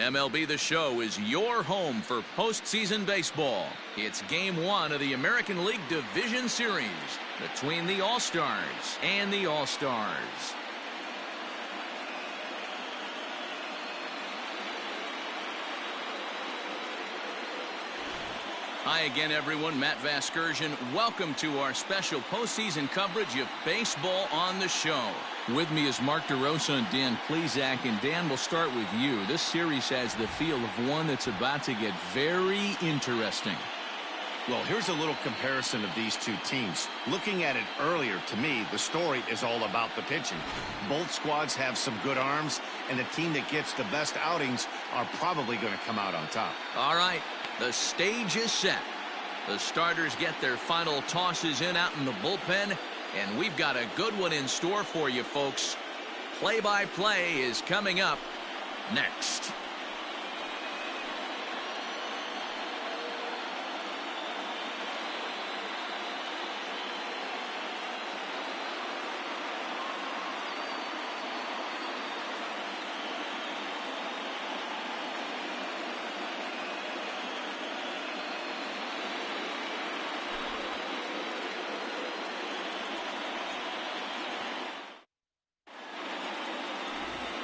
MLB The Show is your home for postseason baseball. It's Game 1 of the American League Division Series between the All-Stars and the All-Stars. Hi again, everyone. Matt Vasgersian. Welcome to our special postseason coverage of Baseball on the Show. With me is Mark DeRosa and Dan Plesac. And Dan, we'll start with you. This series has the feel of one that's about to get very interesting. Well, here's a little comparison of these two teams. Looking at it earlier, to me, the story is all about the pitching. Both squads have some good arms, and the team that gets the best outings are probably going to come out on top. All right, the stage is set. The starters get their final tosses in out in the bullpen, and we've got a good one in store for you, folks. Play-by-play is coming up next.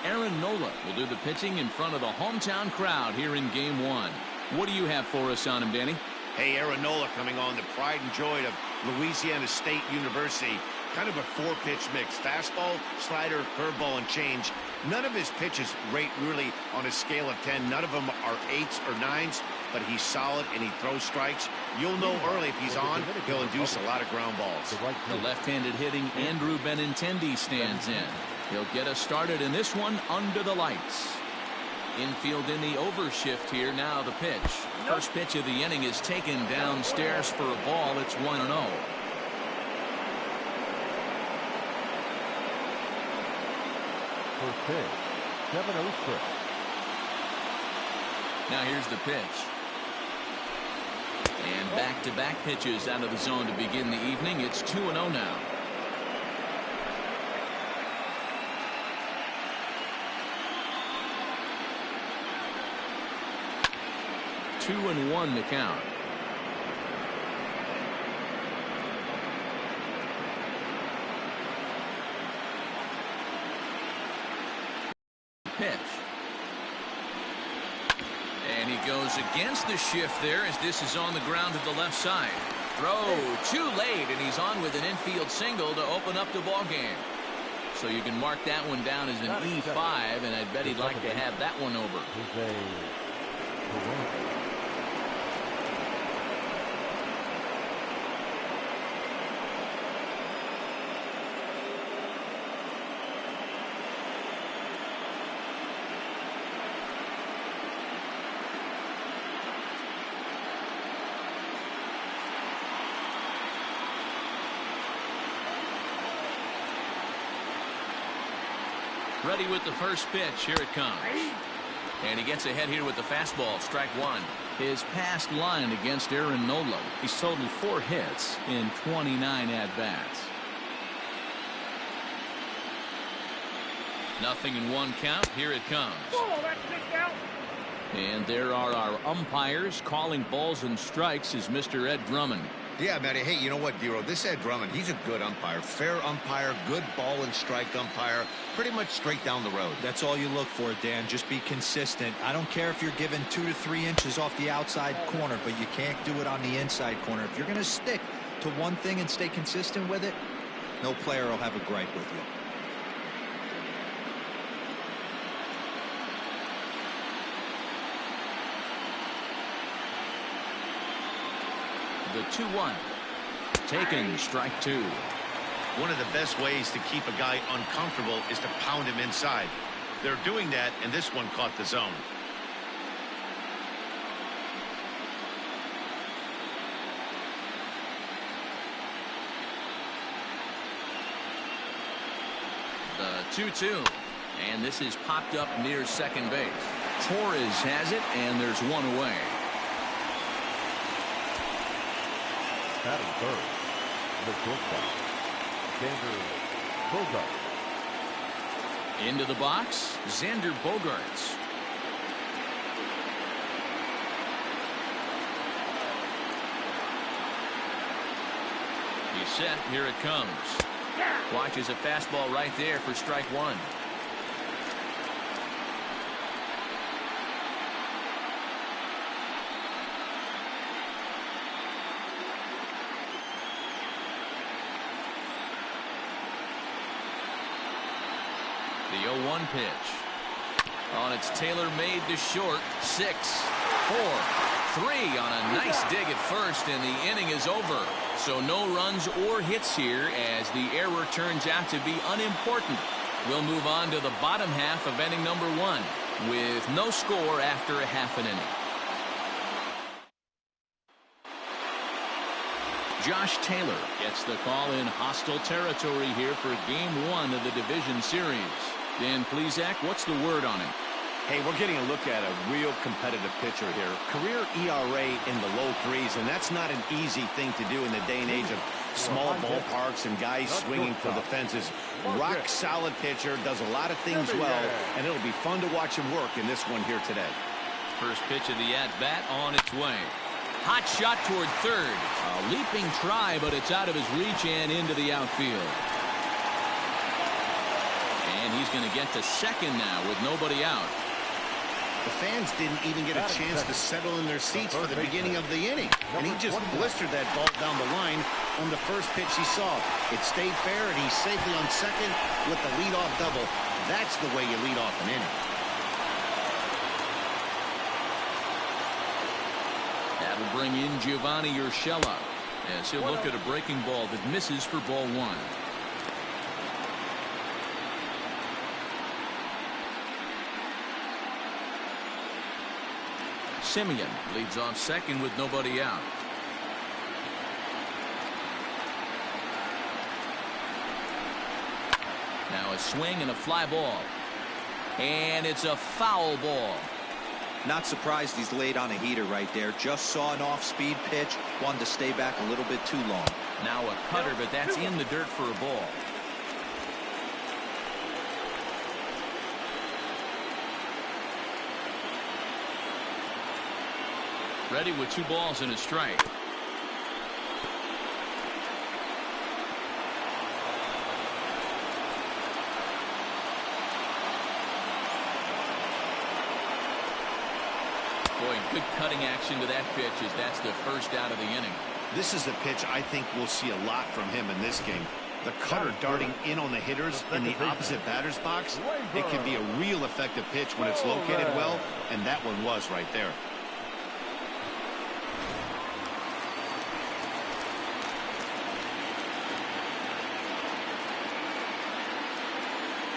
Aaron Nola will do the pitching in front of the hometown crowd here in Game 1. What do you have for us on him, Danny? Hey, Aaron Nola coming on, the pride and joy of Louisiana State University. Kind of a four-pitch mix. Fastball, slider, curveball, and change. None of his pitches rate really on a scale of 10. None of them are 8s or 9s, but he's solid and he throws strikes. You'll know early if he's on, he'll induce a lot of ground balls. The left-handed hitting Andrew Benintendi stands in. He'll get us started in this one under the lights. Infield in the overshift here. Now the pitch. First pitch of the inning is taken downstairs for a ball. It's 1-0. First pitch, 7-0. Now here's the pitch. And back-to-back pitches out of the zone to begin the evening. It's 2-0 now. 2-1 to count. Pitch. And he goes against the shift there as this is on the ground to the left side. Throw too late, and he's on with an infield single to open up the ball game. So you can mark that one down as an E5, and I bet he'd like to have that one over. Ready with the first pitch. Here it comes. And he gets ahead here with the fastball. Strike one. His past line against Aaron Nola. He's totaled 4 hits in 29 at-bats. 0-1 count. Here it comes. And there are our umpires calling balls and strikes is Mr. Ed Drummond. Yeah, Matty. Hey, you know what, Dero? This Ed Drummond, he's a good umpire. Fair umpire, good ball and strike umpire. Pretty much straight down the road. That's all you look for, Dan. Just be consistent. I don't care if you're given 2 to 3 inches off the outside corner, but you can't do it on the inside corner. If you're going to stick to one thing and stay consistent with it, no player will have a gripe with you. The 2-1. Taken, strike 2. One of the best ways to keep a guy uncomfortable is to pound him inside. They're doing that, and this one caught the zone. The 2-2. And this is popped up near second base. Torres has it, and there's one away. Batting third, the shortstop, Xander Bogaerts. Into the box, Xander Bogaerts. He's set. Here it comes. Watches a fastball right there for strike one. The 0-1 pitch. On it's tailor-made to short. 6, 4, 3 on a nice dig at first, and the inning is over. So no runs or hits here as the error turns out to be unimportant. We'll move on to the bottom half of inning number 1 with no score after a half an inning. Josh Taylor gets the call in hostile territory here for game 1 of the division series. Dan Plesac, what's the word on him? Hey, we're getting a look at a real competitive pitcher here. Career ERA in the low 3s, and that's not an easy thing to do in the day and age of small ballparks and guys swinging for the fences. Rock solid pitcher, does a lot of things well, and it'll be fun to watch him work in this one here today. First pitch of the at-bat on its way. Hot shot toward third. A leaping try, but it's out of his reach and into the outfield. And he's going to get to second now with nobody out. The fans didn't even get a chance to settle in their seats for the beginning of the inning. And he just blistered that ball down the line on the first pitch he saw. It stayed fair, and he's safely on second with the leadoff double. That's the way you lead off an inning. That'll bring in Giovanni Urshela as he'll look at a breaking ball that misses for ball 1. Simeon leads off second with nobody out. Now a swing and a fly ball. And it's a foul ball. Not surprised he's laid on a heater right there. Just saw an off-speed pitch. Wanted to stay back a little bit too long. Now a cutter, but that's in the dirt for a ball. Ready with 2 balls and a strike. Boy, good cutting action to that pitch as that's the first out of the inning. This is a pitch I think we'll see a lot from him in this game. The cutter darting in on the hitters in the opposite batter's box. It can be a real effective pitch when it's located well, and that one was right there.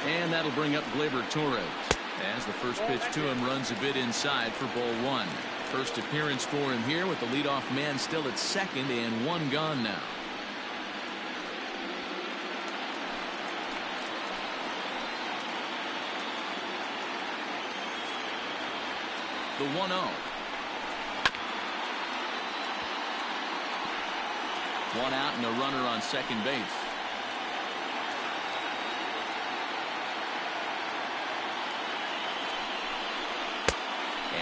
And that'll bring up Gleyber Torres as the first pitch to him runs a bit inside for ball 1. First appearance for him here with the leadoff man still at second and 1 gone now. The 1-0. 1 out and a runner on second base.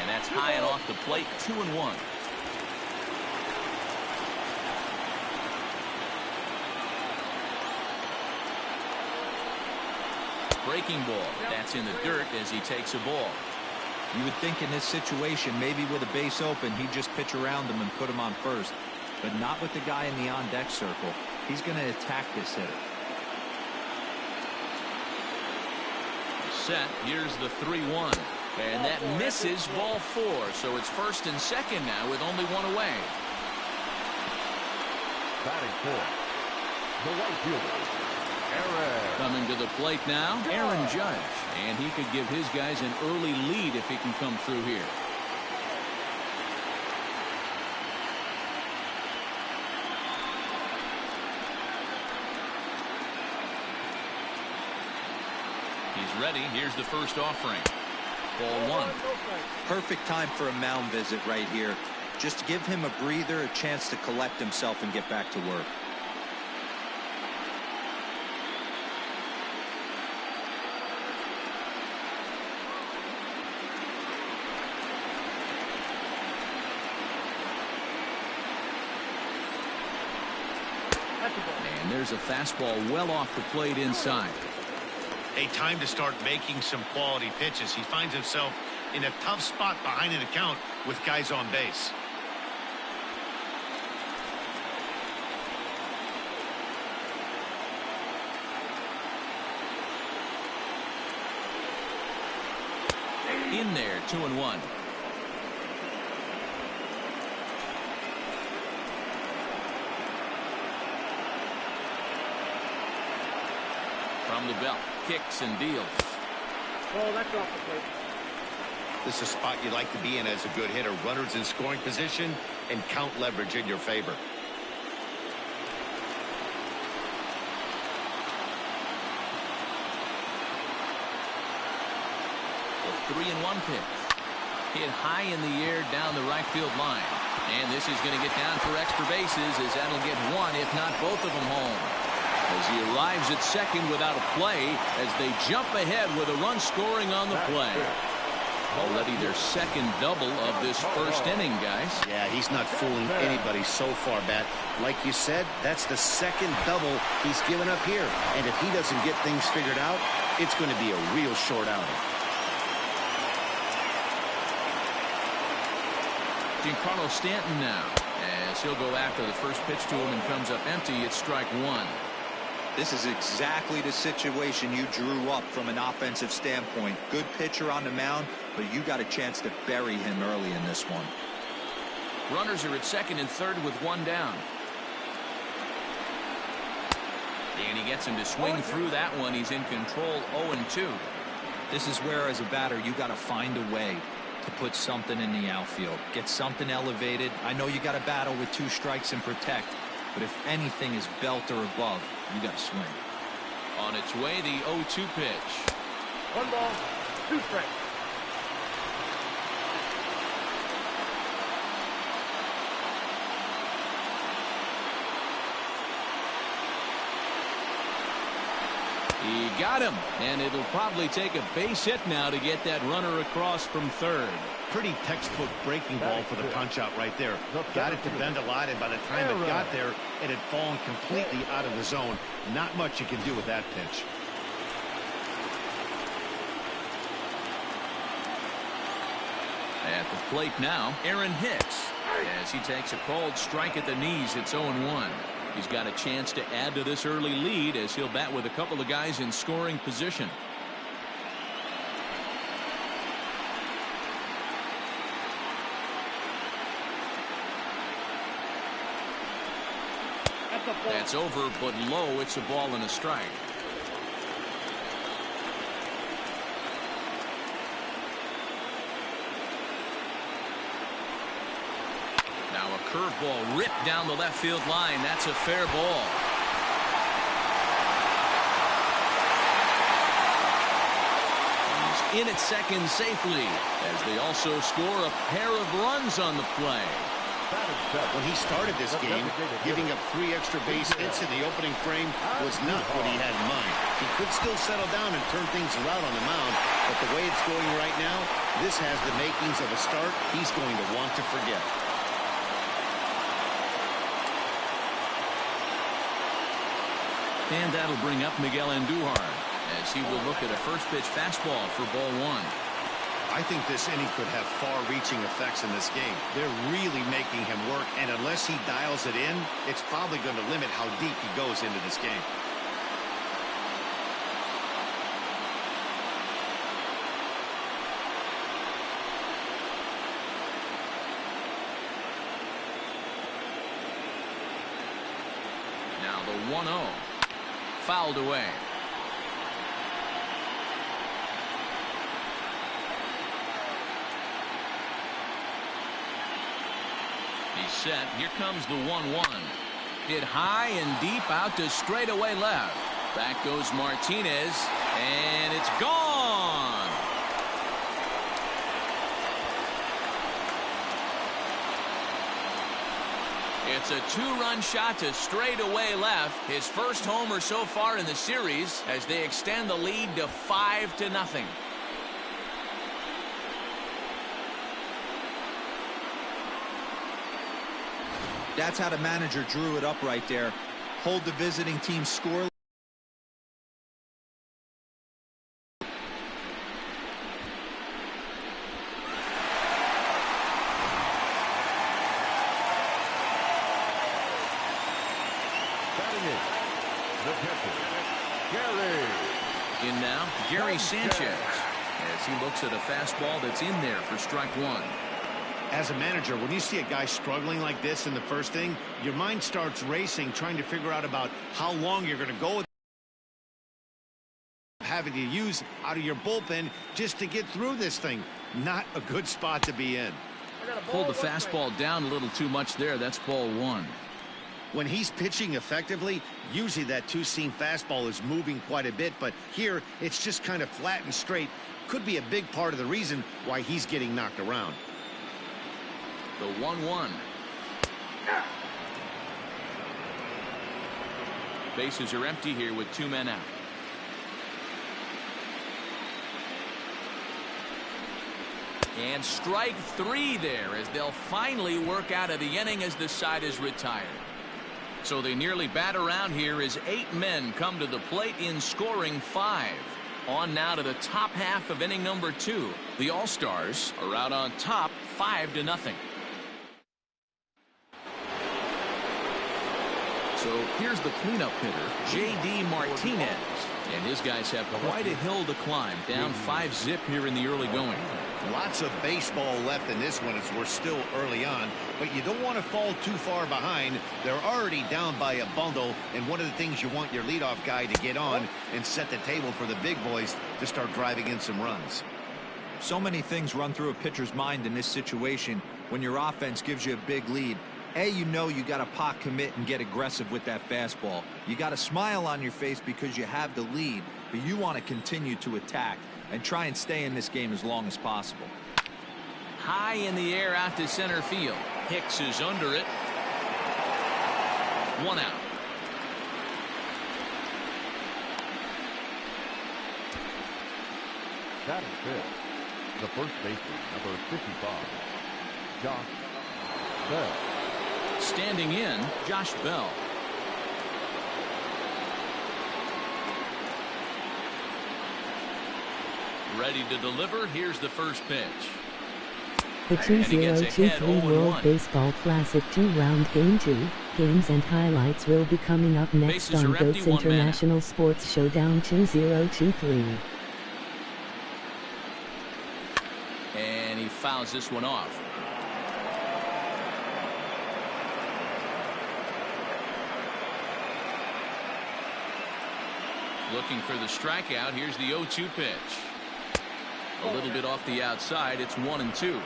And that's high and off the plate. 2-1. Breaking ball. That's in the dirt as he takes a ball. You would think in this situation, maybe with a base open, he'd just pitch around him and put him on first. But not with the guy in the on-deck circle. He's going to attack this hitter. Set. Here's the 3-1. And that misses ball 4. So it's first and second now with only 1 away. Batting fourth, the right fielder, Aaron. Coming to the plate now, Aaron Judge. And he could give his guys an early lead if he can come through here. He's ready. Here's the first offering. Ball 1. Perfect time for a mound visit right here. Just give him a breather, a chance to collect himself and get back to work. And there's a fastball well off the plate inside. A time to start making some quality pitches. He finds himself in a tough spot behind an account with guys on base. In there, 2-1. From the belt, kicks and deals. Oh, that's off the plate. This is a spot you like to be in as a good hitter. Runners in scoring position and count leverage in your favor. The 3-1 pitch. Hit high in the air down the right field line. And this is going to get down for extra bases as that'll get one, if not both of them home. As he arrives at second without a play as they jump ahead with a run scoring on the play. Already their second double of this first inning, guys. Yeah, he's not fooling anybody so far, Bat. Like you said, that's the second double he's given up here. And if he doesn't get things figured out, it's going to be a real short outing. Giancarlo Stanton now, as he'll go after the first pitch to him and comes up empty. It's strike one. This is exactly the situation you drew up from an offensive standpoint. Good pitcher on the mound, but you got a chance to bury him early in this one. Runners are at second and third with one down. And he gets him to swing through that one. He's in control, 0-2. This is where, as a batter, you got to find a way to put something in the outfield. Get something elevated. I know you got to battle with 2 strikes and protect, but if anything is belt or above, you got to swing. On its way, the 0-2 pitch. 1 ball, 2 strikes. He got him, and it'll probably take a base hit now to get that runner across from third. Pretty textbook breaking ball for the punch-out right there. Got it to bend a lot, and by the time it got there, it had fallen completely out of the zone. Not much you can do with that pitch. At the plate now, Aaron Hicks. As he takes a cold strike at the knees, it's 0-1. He's got a chance to add to this early lead as he'll bat with a couple of guys in scoring position. That's over, but low. It's a ball and a strike. Now a curveball ripped down the left field line. That's a fair ball. He's in at second safely as they also score a pair of runs on the play. When he started this game, giving up 3 extra base hits in the opening frame was not what he had in mind. He could still settle down and turn things around on the mound, but the way it's going right now, this has the makings of a start he's going to want to forget. And that'll bring up Miguel Andujar as he will look at a first pitch fastball for ball 1. I think this inning could have far-reaching effects in this game. They're really making him work, and unless he dials it in, it's probably going to limit how deep he goes into this game. Now the 1-0. Fouled away. He's set. Here comes the 1-1. Hit high and deep out to straightaway left. Back goes Martinez, and it's gone. It's a 2-run shot to straightaway left. His first homer so far in the series as they extend the lead to 5-0. That's how the manager drew it up right there. hold the visiting team scoreless. The pitcher, Gary. In now, Gary Sanchez, as he looks at a fastball that's in there for strike one. As a manager, when you see a guy struggling like this in the first inning, your mind starts racing, trying to figure out about how long you're going to go with having to use out of your bullpen just to get through this thing. Not a good spot to be in. Pulled the fastball down a little too much there. That's ball one. When he's pitching effectively, usually that two-seam fastball is moving quite a bit, but here it's just kind of flat and straight. Could be a big part of the reason why he's getting knocked around. The 1-1. Bases are empty here with 2 men out. And strike 3 there as they'll finally work out of the inning as the side is retired. So they nearly bat around here as 8 men come to the plate in scoring 5. On now to the top half of inning number 2. The All-Stars are out on top 5-0. So here's the cleanup hitter, J.D. Martinez. And his guys have quite a hill to climb, down 5-zip here in the early going. Lots of baseball left in this one as we're still early on, but you don't want to fall too far behind. They're already down by a bundle, and one of the things you want your leadoff guy to get on and set the table for the big boys to start driving in some runs. So many things run through a pitcher's mind in this situation when your offense gives you a big lead. You know you got to pot commit and get aggressive with that fastball. You got a smile on your face because you have the lead, but you want to continue to attack and try and stay in this game as long as possible. High in the air out to center field. Hicks is under it. 1 out. Batting fifth, the first baseman, number 55, Josh Bell. Standing in, Josh Bell. Ready to deliver. Here's the first pitch. The 2023 World Baseball Classic 2-round Game 2 games and highlights will be coming up next on GOAT's International Sports Showdown 2023. And he fouls this one off. Looking for the strikeout. Here's the 0-2 pitch. A little bit off the outside. It's 1-2.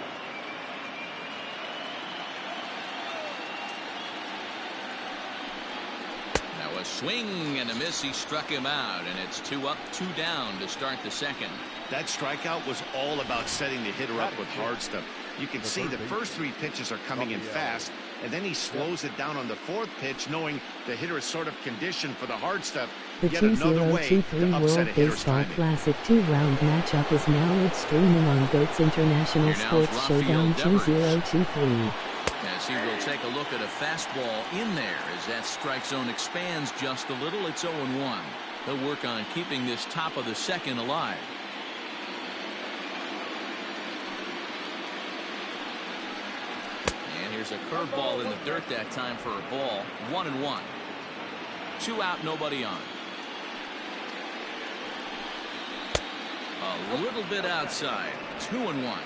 Now a swing and a miss. He struck him out, and it's 2 up, 2 down to start the second. That strikeout was all about setting the hitter up with hard stuff. You can see the first 3 pitches are coming in fast, and then he slows it down on the 4th pitch, knowing the hitter is sort of conditioned for the hard stuff. The 2023 World Baseball Classic 2-round matchup is now streaming on GOAT's International Sports Showdown 2023. As he will take a look at a fastball in there as that strike zone expands just a little. It's 0-1. They'll work on keeping this top of the second alive. And here's a curveball in the dirt that time for a ball. 1-1. 2 out, nobody on. A little bit outside. 2-1.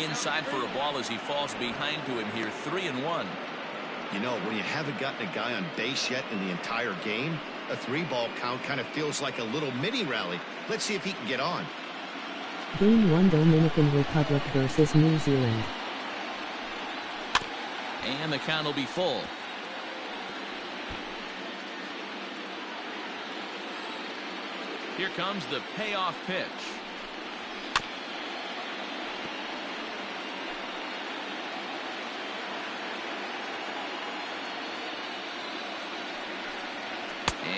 Inside for a ball as he falls behind to him here. 3-1. You know, when you haven't gotten a guy on base yet in the entire game, a 3-ball count kind of feels like a little mini rally. Let's see if he can get on. Game 1, Dominican Republic versus New Zealand. And the count will be full. Here comes the payoff pitch.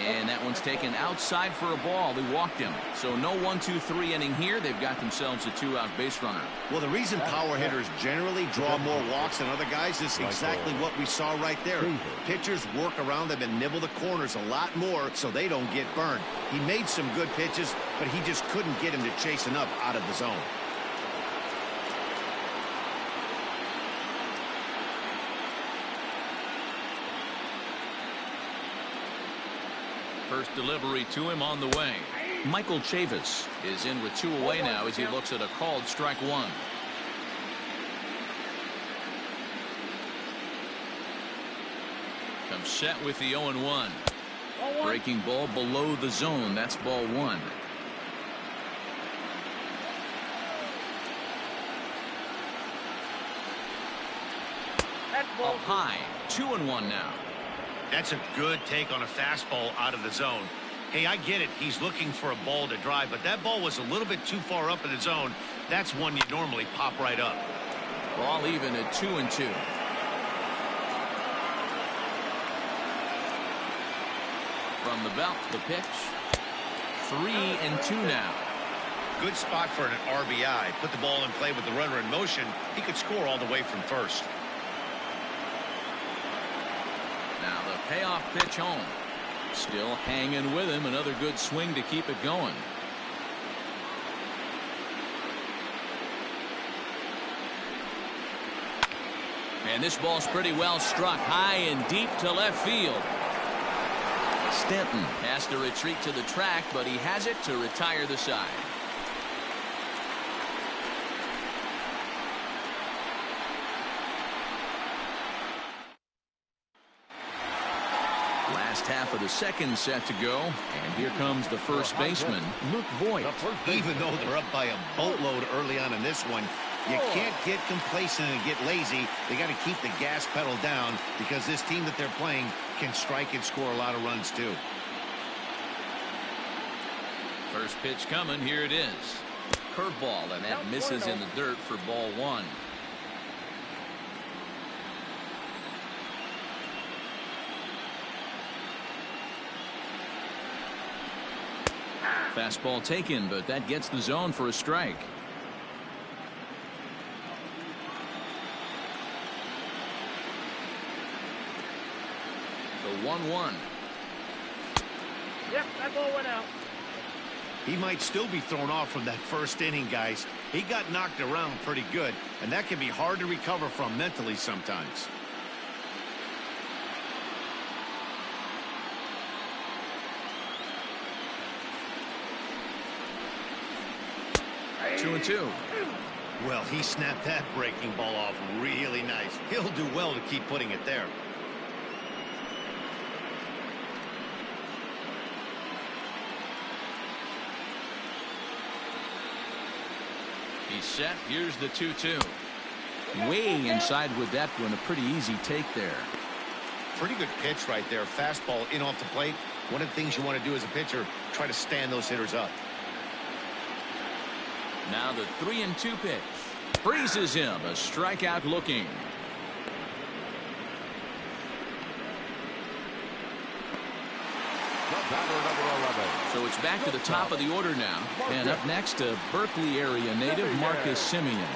And that one's taken outside for a ball. They walked him. So no 1-2-3 inning here. They've got themselves a 2-out base runner. Well, the reason power hitters generally draw more walks than other guys is exactly what we saw right there. Pitchers work around them and nibble the corners a lot more so they don't get burned. He made some good pitches, but he just couldn't get him to chase enough out of the zone. First delivery to him on the way. Michael Chavis is in with 2 away now as he looks at a called strike 1. Comes set with the 0-1. Breaking ball below the zone. That's ball 1. Up high. 2-1 now. That's a good take on a fastball out of the zone. Hey, I get it. He's looking for a ball to drive, but that ball was a little bit too far up in the zone. That's one you normally pop right up. Ball even at 2-2. From the belt, the pitch. 3-2 now. Good spot for an RBI. Put the ball in play with the runner in motion. He could score all the way from first. Now the payoff pitch home. Still hanging with him. Another good swing to keep it going. And this ball's pretty well struck high and deep to left field. Stanton has to retreat to the track, but he has it to retire the side. Last half of the second set to go, and here comes the first baseman, Luke Voigt. Even though they're up by a boatload early on in this one, you can't get complacent and get lazy. They got to keep the gas pedal down because this team that they're playing can strike and score a lot of runs too. First pitch coming. Here it is. Curveball, and that misses in the dirt for ball 1. Fastball taken, but that gets the zone for a strike. The 1-1. Yep, that ball went out. He might still be thrown off from that first inning, guys. He got knocked around pretty good, and that can be hard to recover from mentally sometimes. Two and two. Well, he snapped that breaking ball off really nice. He'll do well to keep putting it there. He's set. Here's the 2-2. Way inside with that one. A pretty easy take there. Pretty good pitch right there. Fastball in off the plate. One of the things you want to do as a pitcher, try to stand those hitters up. Now the 3-2 pitch. Freezes him. A strikeout looking. So it's back to the top of the order now. And up next, a Berkeley area native, Marcus Semien.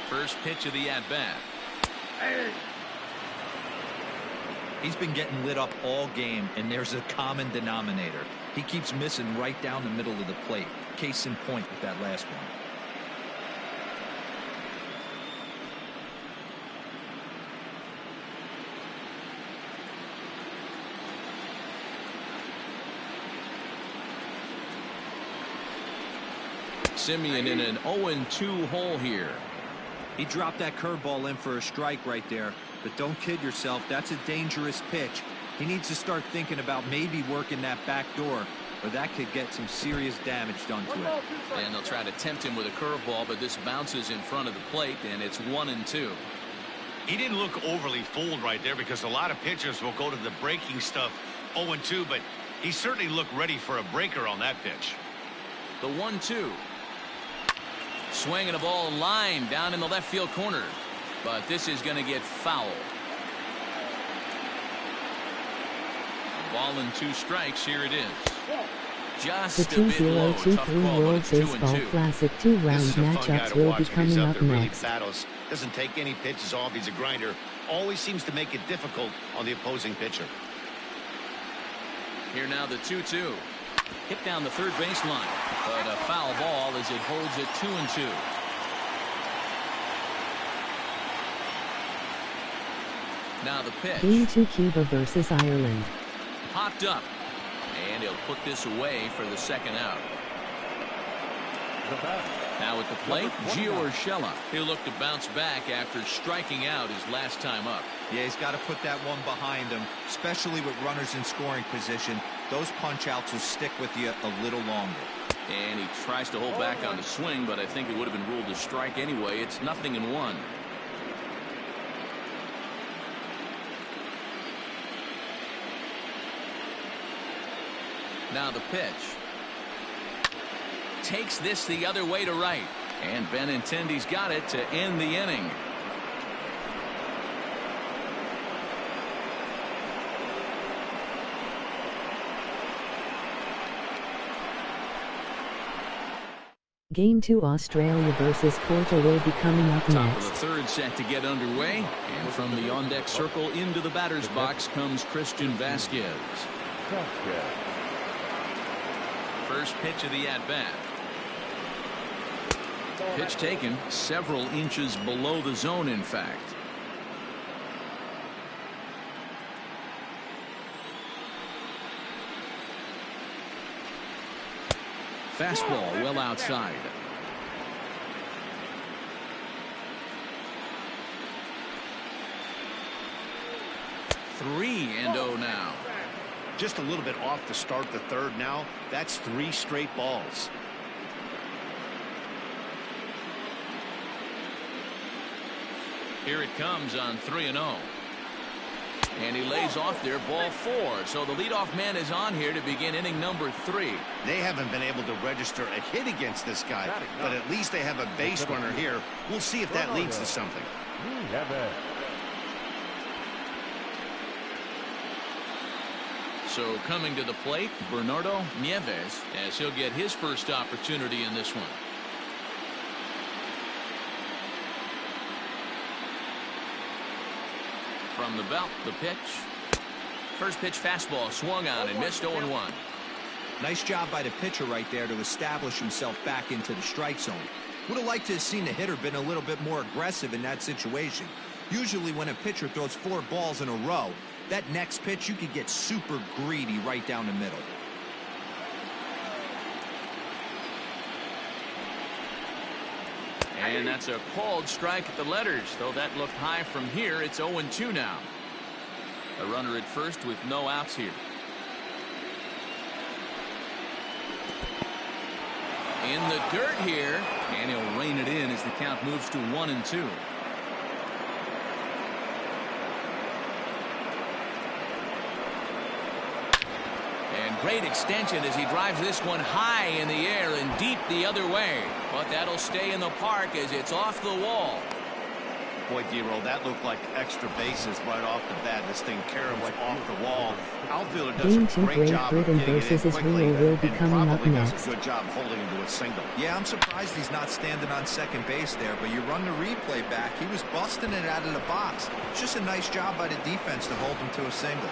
First pitch of the at-bat. He's been getting lit up all game, and there's a common denominator. He keeps missing right down the middle of the plate. Case in point with that last one. Semien in an 0-2 hole here. He dropped that curveball in for a strike right there. But don't kid yourself. That's a dangerous pitch. He needs to start thinking about maybe working that back door, or that could get some serious damage done to it. And they'll try to tempt him with a curveball, but this bounces in front of the plate, and it's 1-2. He didn't look overly fooled right there because a lot of pitchers will go to the breaking stuff 0-2, but he certainly looked ready for a breaker on that pitch. The 1-2. Swinging a ball line down in the left field corner. But this is going to get foul. Ball and 2 strikes. Here it is. Just The a bit low. Tough 2023 call, but World it's 2-2. Baseball Classic 2-round This is a fun guy matchups to will watch be when he's coming up up there really next. battles. Doesn't take any pitches off. He's a grinder. Always seems to make it difficult on the opposing pitcher. Here now the 2-2. Hit down the third baseline. But a foul ball as it holds it 2-2. Now the pitch. Game 2 Cuba versus Ireland. Popped up. And he'll put this away for the second out. Now at the plate, Gio Urshela. He'll look to bounce back after striking out his last time up. Yeah, he's got to put that one behind him, especially with runners in scoring position. Those punch-outs will stick with you a little longer. And he tries to hold back on the swing, but I think it would have been ruled a strike anyway. It's 0-1. Now the pitch. Takes this the other way to right. And Benintendi's got it to end the inning. Game 2 Australia versus Portugal will be coming up Top of next. the third set to get underway. And from the on-deck circle into the batter's box comes Christian Vasquez. First pitch of the at-bat. Pitch taken several inches below the zone, in fact. Fastball well outside. Three and 0 now. Just a little bit off to start the third now. That's 3 straight balls. Here it comes on 3-0. And he lays off there, ball 4. So the leadoff man is on here to begin inning number 3. They haven't been able to register a hit against this guy, but at least they have a base runner here. We'll see if that leads to something. So coming to the plate, Bernardo Nieves, as he'll get his first opportunity in this one. From the belt, the pitch. First pitch fastball swung on and missed 0-1. Nice job by the pitcher right there to establish himself back into the strike zone. Would have liked to have seen the hitter been a little bit more aggressive in that situation. Usually when a pitcher throws 4 balls in a row, that next pitch you could get super greedy right down the middle. And that's a called strike at the letters, though that looked high from here. It's 0-2 now. A runner at first with no outs here. In the dirt here, and he'll rein it in as the count moves to 1-2. And great extension as he drives this one high in the air and deep the other way. But that'll stay in the park as it's off the wall. Boy, D-Roll, that looked like extra bases right off the bat. This thing caroms off the wall. Outfielder does Game a 2 great Great job of Britain getting it versus in quickly, Israel will be and coming up probably does next. a good job holding him to a single. Yeah, I'm surprised he's not standing on second base there, but you run the replay back. He was busting it out of the box. It's just a nice job by the defense to hold him to a single.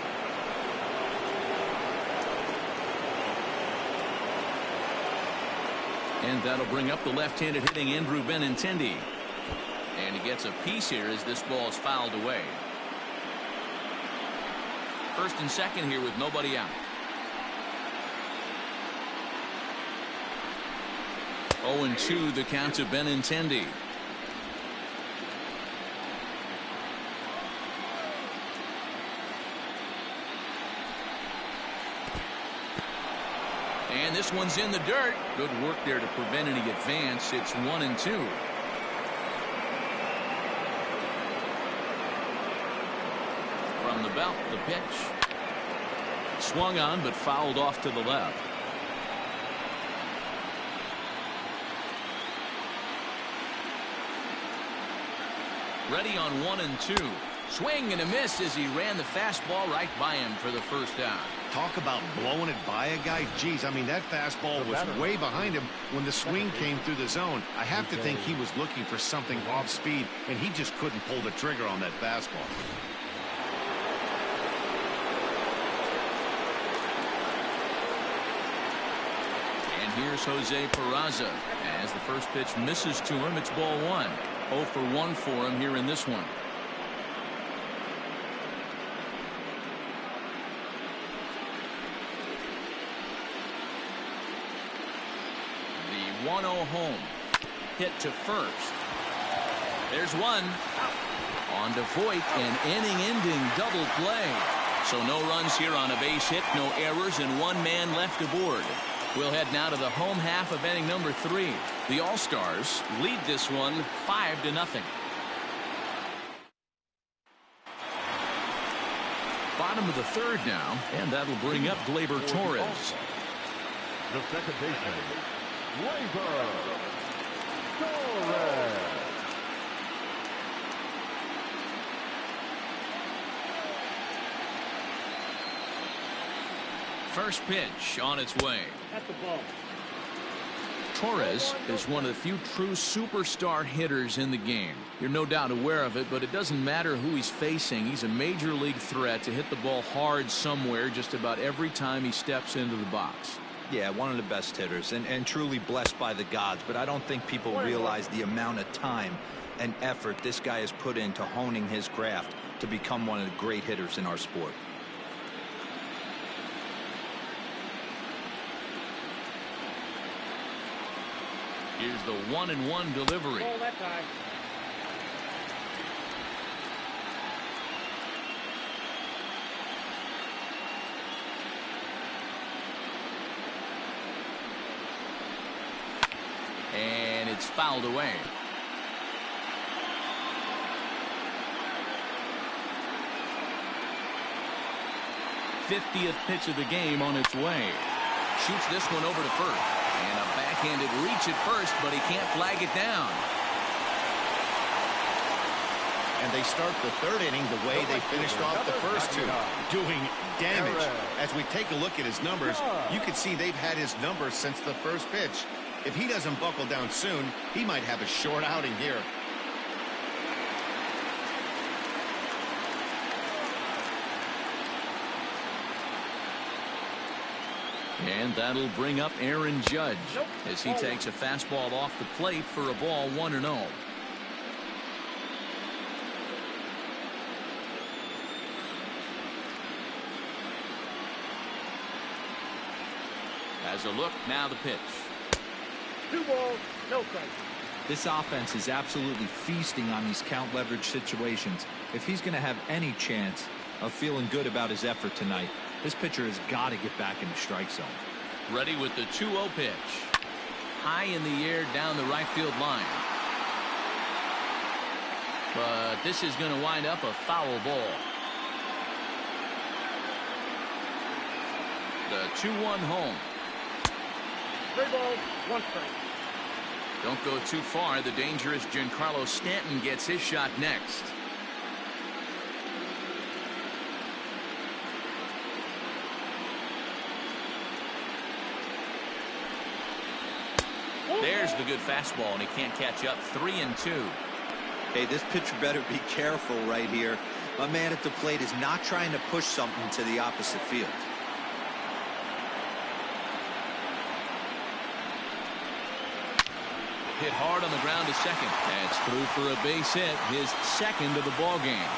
And that'll bring up the left-handed hitting Andrew Benintendi. And he gets a piece here as this ball is fouled away. First and second here with nobody out. 0-2 the count to Benintendi. And this one's in the dirt. Good work there to prevent any advance. It's 1-2. From the belt, the pitch. Swung on, but fouled off to the left. Ready on 1 and 2. Swing and a miss as he ran the fastball right by him for the first down. Talk about blowing it by a guy. Geez, I mean, that fastball was way behind him when the swing came through the zone. I have to think he was looking for something off speed, and he just couldn't pull the trigger on that fastball. And here's Jose Peraza. As the first pitch misses to him, it's ball 1. 0 for 1 for him here in this one. The 1-0 home. Hit to first. There's one. On to Voit, an inning-ending double play. So no runs here on a base hit, no errors, and one man left aboard. We'll head now to the home half of inning number 3. The All-Stars lead this one 5-0. Bottom of the third now, and that'll bring up Gleyber Torres. The second baseman, Gleyber Torres. First pitch on its way. At the ball. Torres is one of the few true superstar hitters in the game. You're no doubt aware of it, but it doesn't matter who he's facing. He's a major league threat to hit the ball hard somewhere just about every time he steps into the box. Yeah, one of the best hitters and truly blessed by the gods, but I don't think people realize the amount of time and effort this guy has put into honing his craft to become one of the great hitters in our sport. Here's the 1-1 delivery. Call that guy. And it's fouled away. '50th pitch of the game on its way. Shoots this one over to first. And a backhanded reach at first, but he can't flag it down. And they start the third inning the way they finished off the first two, doing damage. As we take a look at his numbers, you can see they've had his numbers since the first pitch. If he doesn't buckle down soon, he might have a short outing here. And that'll bring up Aaron Judge as he takes a fastball off the plate for a ball 1-0. As a look, now the pitch. 2 balls, no strikes. This offense is absolutely feasting on these count leverage situations. If he's going to have any chance of feeling good about his effort tonight, this pitcher has got to get back in the strike zone. Ready with the 2-0 pitch. High in the air down the right field line. But this is going to wind up a foul ball. The 2-1 home. 3 balls, 1 strike. Don't go too far. The dangerous Giancarlo Stanton gets his shot next. There's the good fastball, and he can't catch up. 3-2. Hey, this pitcher better be careful right here. My man at the plate is not trying to push something to the opposite field. Hit hard on the ground to second. That's through for a base hit, his second of the ball game.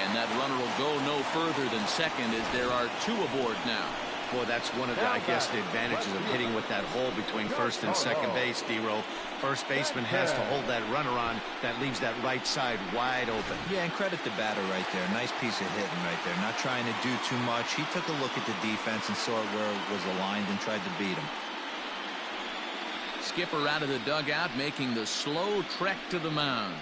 And that runner will go no further than second as there are 2 aboard now. Boy, that's one of the, I guess, the advantages of hitting with that hole between first and second base, D-Roll. First baseman has to hold that runner on. That leaves that right side wide open. Yeah, and credit the batter right there. Nice piece of hitting right there. Not trying to do too much. He took a look at the defense and saw where it was aligned and tried to beat him. Skipper out of the dugout, making the slow trek to the mound.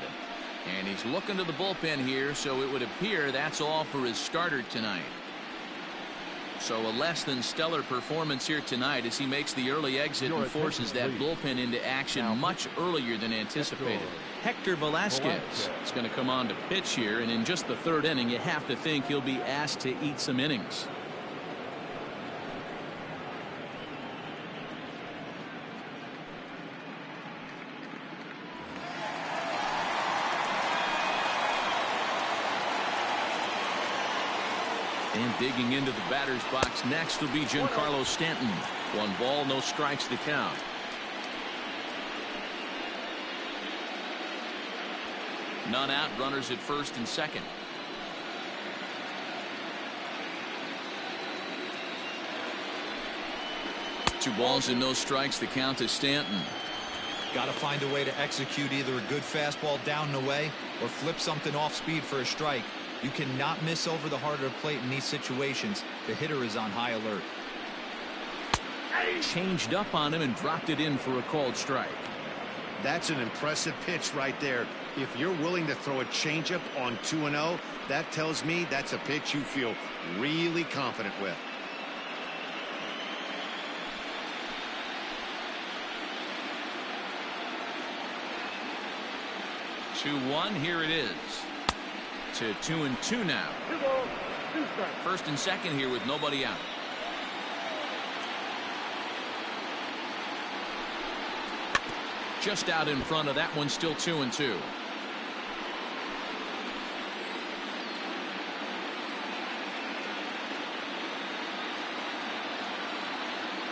And he's looking to the bullpen here, so it would appear that's all for his starter tonight. So a less than stellar performance here tonight as he makes the early exit and forces that bullpen into action much earlier than anticipated. Hector Velasquez is going to come on to pitch here, and in just the third inning, you have to think he'll be asked to eat some innings. And digging into the batter's box next will be Giancarlo Stanton. 1 ball, no strikes to count. None out, runners at first and second. Two balls and no strikes to count to Stanton. Got to find a way to execute either a good fastball down and away or flip something off speed for a strike. You cannot miss over the heart of the plate in these situations. The hitter is on high alert. Changed up on him and dropped it in for a called strike. That's an impressive pitch right there. If you're willing to throw a changeup on 2-0, that tells me that's a pitch you feel really confident with. Two one, here it is. To 2-2 now. 2 balls, 2 strikes. First and second here with nobody out. Just out in front of that one, still 2-2.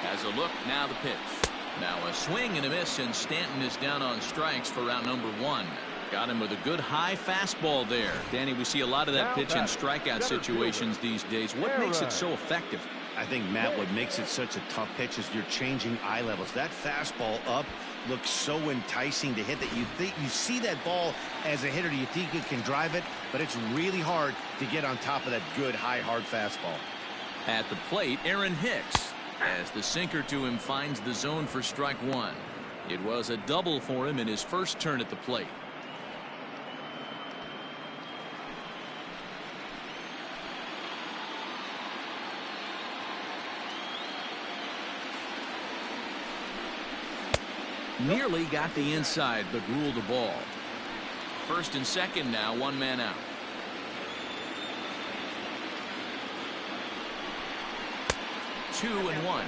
Has a look, now the pitch. Now a swing and a miss, and Stanton is down on strikes for round number 1. Got him with a good high fastball there. Danny, we see a lot of that pitch in strikeout situations these days. What makes it so effective? I think, Matt, what makes it such a tough pitch is you're changing eye levels. That fastball up looks so enticing to hit that you think you see that ball as a hitter. You think you can drive it, but it's really hard to get on top of that good high hard fastball. At the plate, Aaron Hicks, as the sinker to him finds the zone for strike 1. It was a double for him in his first turn at the plate. Nearly got the inside, but ruled the ball. First and second now, 1 man out. Two and one.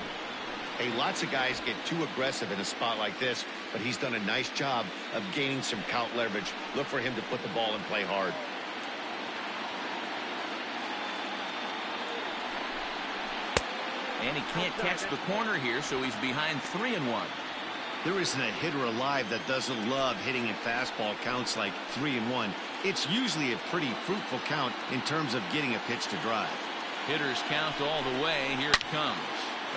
Hey, lots of guys get too aggressive in a spot like this, but he's done a nice job of gaining some count leverage. Look for him to put the ball in play hard. And he can't catch the corner here, so he's behind 3-1. There isn't a hitter alive that doesn't love hitting in fastball counts like 3-1. It's usually a pretty fruitful count in terms of getting a pitch to drive. Hitters count all the way. Here it comes.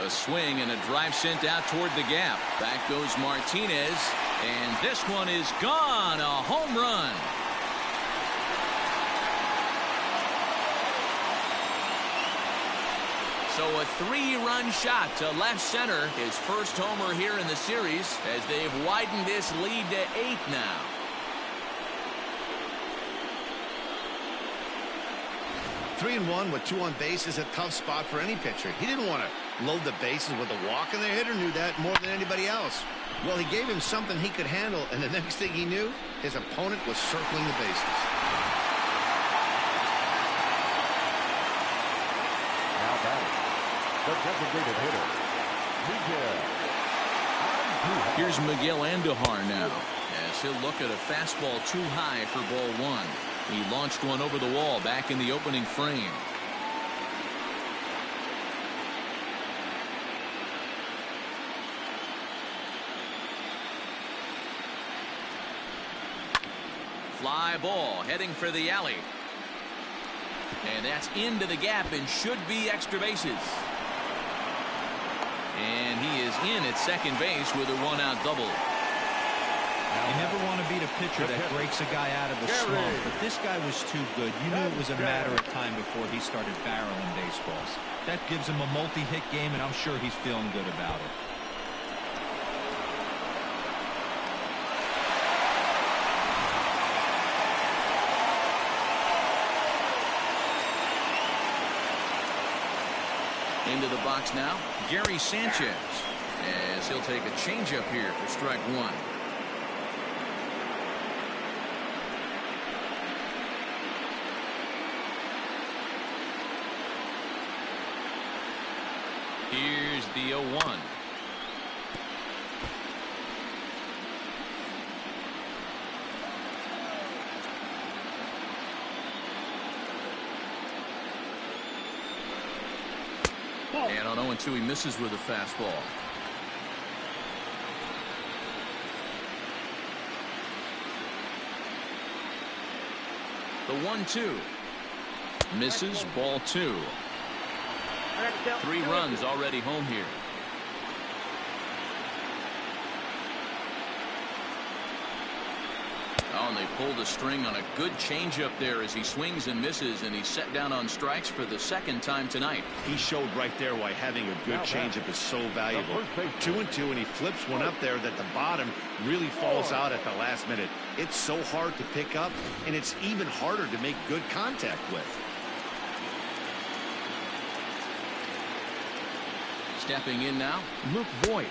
A swing and a drive sent out toward the gap. Back goes Martinez, and this one is gone. A home run. So a 3-run shot to left center. His first homer here in the series as they've widened this lead to 8 now. Three and one with 2 on base is a tough spot for any pitcher. He didn't want to load the bases with a walk, and the hitter knew that more than anybody else. Well, he gave him something he could handle, and the next thing he knew, his opponent was circling the bases. Now batting, the designated hitter, Miguel. Here's Miguel Andujar now, as he'll look at a fastball too high for ball 1. He launched one over the wall back in the opening frame. Fly ball heading for the alley. And that's into the gap and should be extra bases. And he is in at second base with a 1-out double. You never want to beat a pitcher that breaks a guy out of the slump, but this guy was too good. You knew it was a matter of time before he started barreling baseballs. That gives him a multi-hit game, and I'm sure he's feeling good about it. Into the box now, Gary Sanchez, as he'll take a changeup here for strike one. Here's the 0-1. And on 0-2, he misses with a fastball. The 1-2. Misses, ball 2. 3 runs already home here. Oh, and they pulled a string on a good changeup there as he swings and misses, and he's set down on strikes for the second time tonight. He showed right there why having a good changeup is so valuable. 2-2, and he flips one up there that the bottom really falls out at the last minute. It's so hard to pick up, and it's even harder to make good contact with. Stepping in now, Luke Voigt,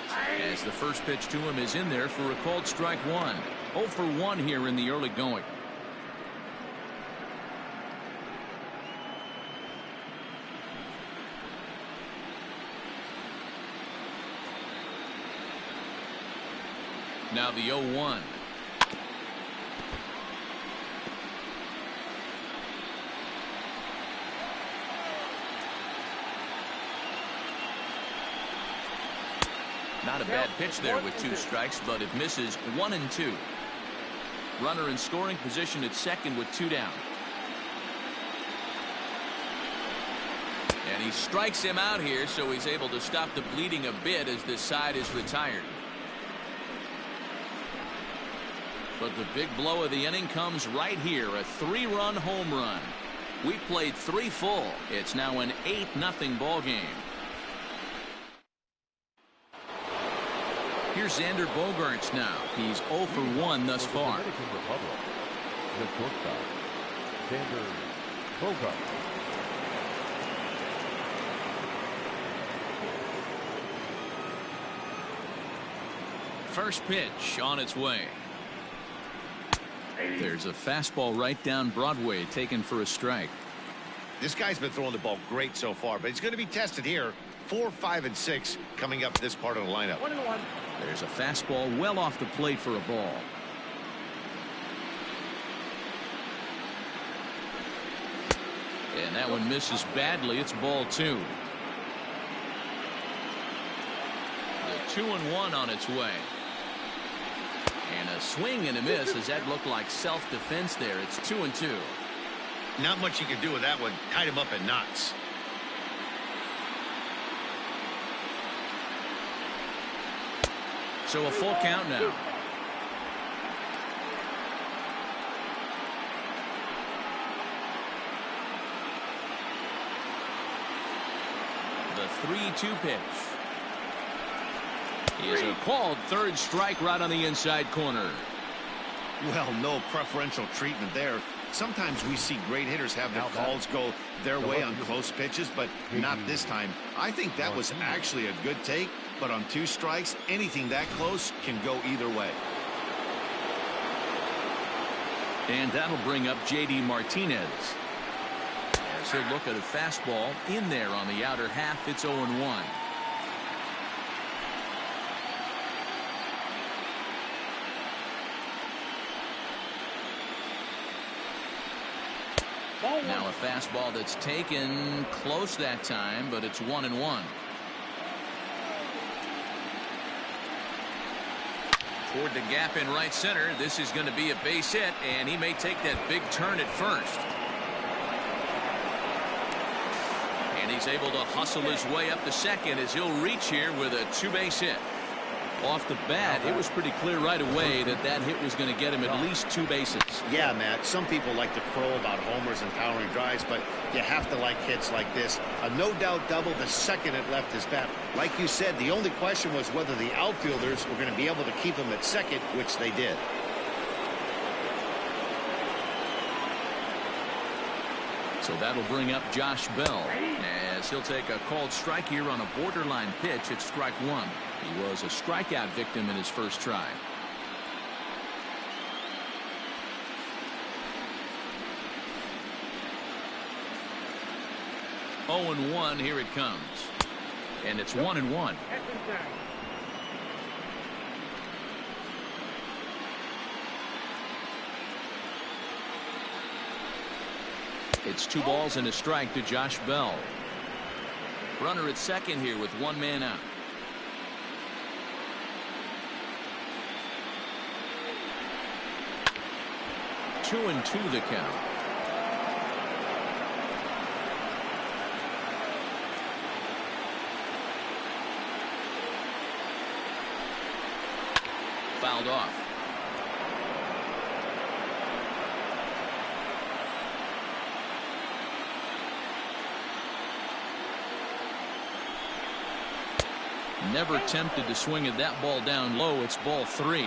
as the first pitch to him is in there for a called strike one. 0 for 1 here in the early going. Now the 0-1. Not a bad pitch there with 2 strikes, but it misses 1-2. Runner in scoring position at second with 2 down. And he strikes him out here, so he's able to stop the bleeding a bit as this side is retired. But the big blow of the inning comes right here, a 3-run home run. We played 3 full. It's now an 8-0 ball game. Here's Xander Bogaerts now. He's 0 for 1 thus far. Dominican Republic, the shortstop, Xander Bogaerts. First pitch on its way. There's a fastball right down Broadway taken for a strike. This guy's been throwing the ball great so far, but he's going to be tested here. 4, 5, and 6 coming up this part of the lineup. 1-1. There's a fastball well off the plate for a ball. And that one misses badly. It's ball 2. The 2-1 on its way. And a swing and a miss as that looked like self-defense there. It's 2-2. Not much you can do with that one. Tied him up in knots. So a full count now. The 3-2 pitch. Is a called third strike right on the inside corner. Well, no preferential treatment there. Sometimes we see great hitters have their calls go their way on close pitches, but not this time. I think that was actually a good take, but on 2 strikes, anything that close can go either way. And that'll bring up J.D. Martinez. As he'll look at a fastball in there on the outer half. It's 0-1. Now a fastball that's taken close that time, but it's 1-1. Toward the gap in right center. This is going to be a base hit, and he may take that big turn at first. And he's able to hustle his way up to second as he'll reach here with a 2-base hit. Off the bat, it was pretty clear right away that that hit was going to get him at least 2 bases. Yeah, Matt, some people like to crow about homers and powering drives, but you have to like hits like this. A no-doubt double the second it left his bat. Like you said, the only question was whether the outfielders were going to be able to keep him at second, which they did. So that'll bring up Josh Bell as As he'll take a called strike here on a borderline pitch at strike one. He was a strikeout victim in his first try. 0-1, here it comes. And it's 1-1. It's 2 balls and a strike to Josh Bell. Runner at second here with 1 man out. 2-2 the count. Fouled off. Never tempted to swing at that ball down low. It's ball 3.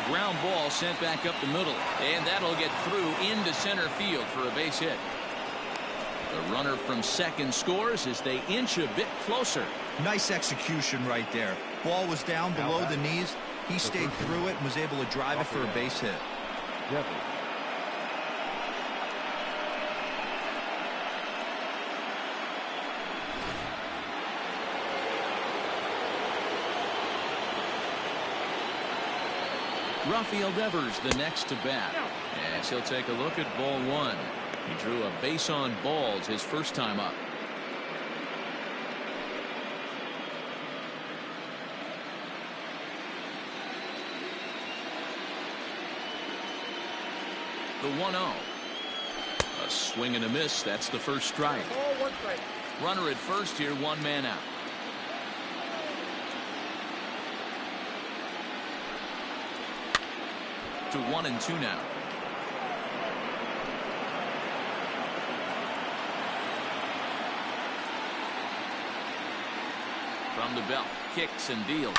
Ground ball sent back up the middle, and that'll get through into center field for a base hit. The runner from second scores as they inch a bit closer. Nice execution right there. Ball was down below the knees. He stayed through it and was able to drive it for a base hit. Rafael Devers the next to bat, as he'll take a look at ball 1. He drew a base on balls his first time up. The 1-0. A swing and a miss. That's the first strike. Runner at first here, 1 man out. To 1-2 now. From the belt, kicks and deals.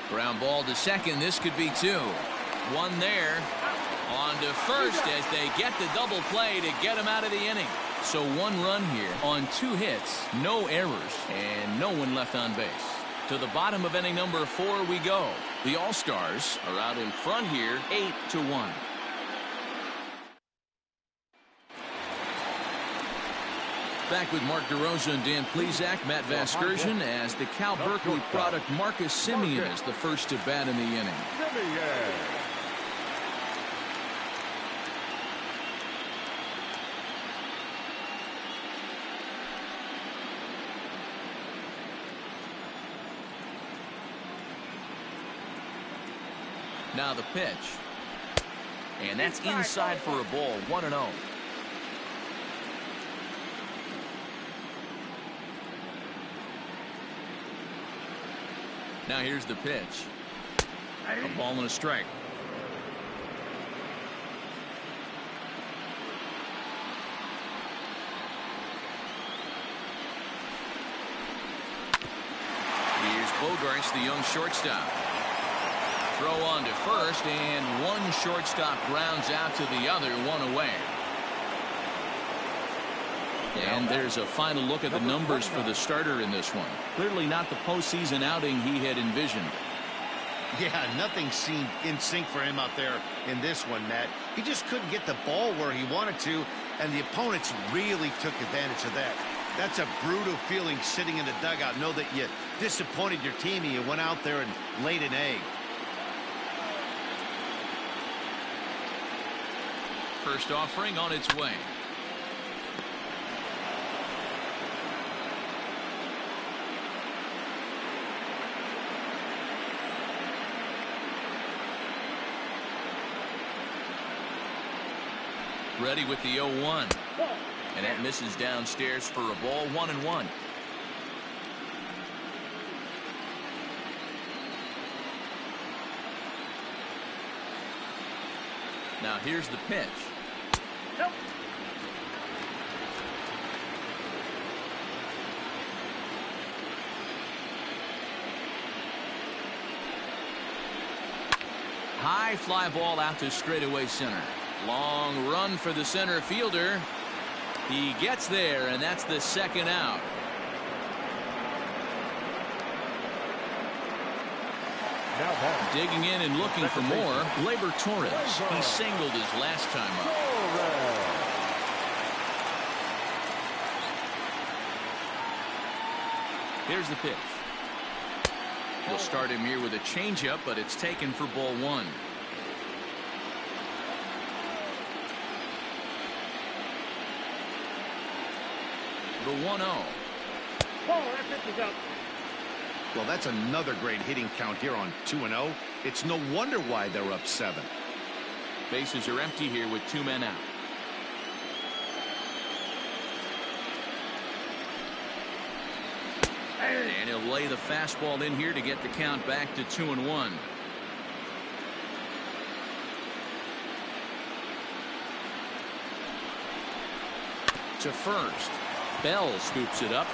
Ground ball to second. This could be 2. 1 there. On to first as they get the double play to get him out of the inning. So 1 run here on 2 hits, no errors, and no one left on base. To the bottom of inning number 4 we go. The All-Stars are out in front here, 8-1. Back with Mark DeRosa and Dan Plesac, Matt Vasgersian, as the Cal Berkeley product Marcus Semien is the first to bat in the inning. Now the pitch. And that's inside for a ball, 1-0. Now here's the pitch. A ball and a strike. Here's Bogarts, the young shortstop. Throw on to first, and one shortstop grounds out to the other, 1 away. And there's a final look at the numbers for the starter in this one. Clearly not the postseason outing he had envisioned. Yeah, nothing seemed in sync for him out there in this one, Matt. He just couldn't get the ball where he wanted to, and the opponents really took advantage of that. That's a brutal feeling sitting in the dugout. Know that you disappointed your team and you went out there and laid an egg. First offering on its way. Ready with the 0-1. And that misses downstairs for a ball, 1-1. Now here's the pitch. Nope. High fly ball out to straightaway center. Long run for the center fielder. He gets there, and that's the second out. Digging in and looking for more, Labor Torres. He singled his last time up. Here's the pitch. He'll start him here with a changeup, but it's taken for ball one. The 1-0. Ball, that pitch is up. Well, that's another great hitting count here on 2-0. It's no wonder why they're up 7. Bases are empty here with 2 men out. And he'll lay the fastball in here to get the count back to 2-1. To first. Bell scoops it up.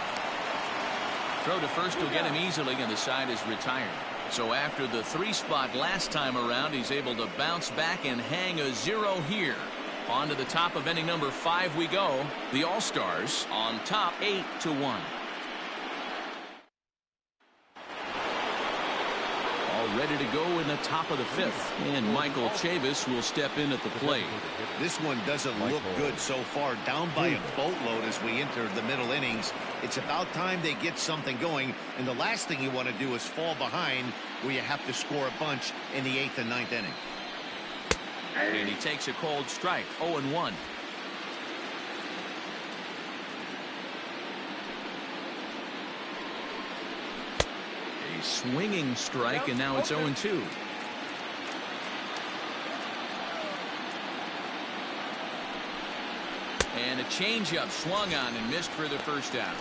Throw to first will get him easily, and the side is retired. So after the 3 spot last time around, he's able to bounce back and hang a 0 here. On to the top of inning number 5 we go. The All-Stars on top 8-1. All ready to go in the top of the 5th. And Michael Chavis will step in at the plate. This one doesn't look good so far. Down by a boatload as we enter the middle innings. It's about time they get something going. And the last thing you want to do is fall behind where you have to score a bunch in the 8th and 9th inning. And he takes a cold strike. 0-1. A swinging strike, and now it's 0-2. And a changeup swung on and missed for the first out.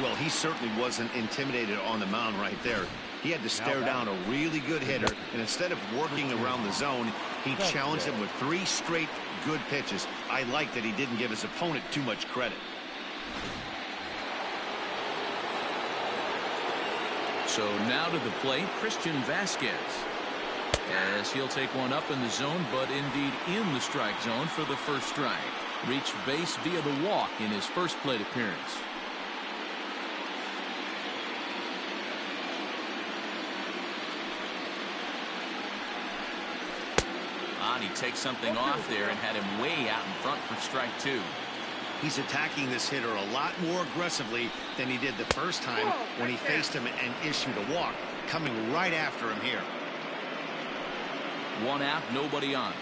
Well, he certainly wasn't intimidated on the mound right there. He had to stare down a really good hitter, and instead of working around the zone, he challenged him with 3 straight good pitches. I like that he didn't give his opponent too much credit. So now to the plate, Christian Vasquez. As he'll take one up in the zone, but indeed in the strike zone for the first strike. Reached base via the walk in his first plate appearance. He takes something off there and had him way out in front for strike 2. He's attacking this hitter a lot more aggressively than he did the first time when he faced him and issued a walk. Coming right after him here. 1 out, nobody on.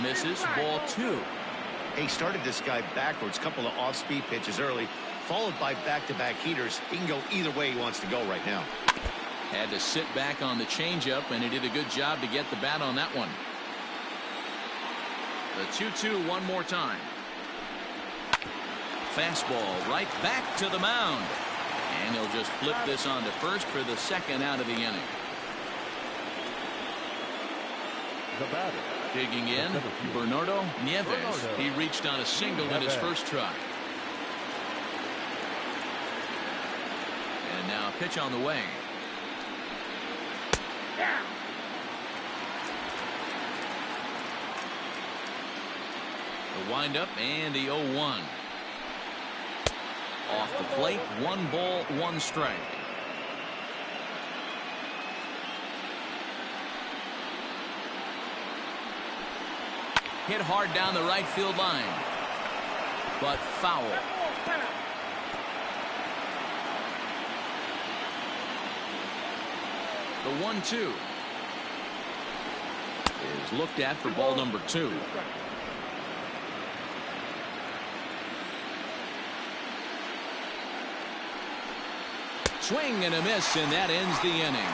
Misses, ball 2. He started this guy backwards, couple of off-speed pitches early, followed by back-to-back heaters. He can go either way he wants to go right now. Had to sit back on the changeup, and he did a good job to get the bat on that one. The 2-2 one more time. Fastball right back to the mound. And he'll just flip this on to first for the second out of the inning. The batter. Digging in, Bernardo Nieves. He reached on a single in his first try. And now a pitch on the way. The windup and the 0-1. Off the plate, 1 ball, 1 strike. Hit hard down the right field line, but foul. The 1-2 is looked at for ball number 2. Swing and a miss, and that ends the inning.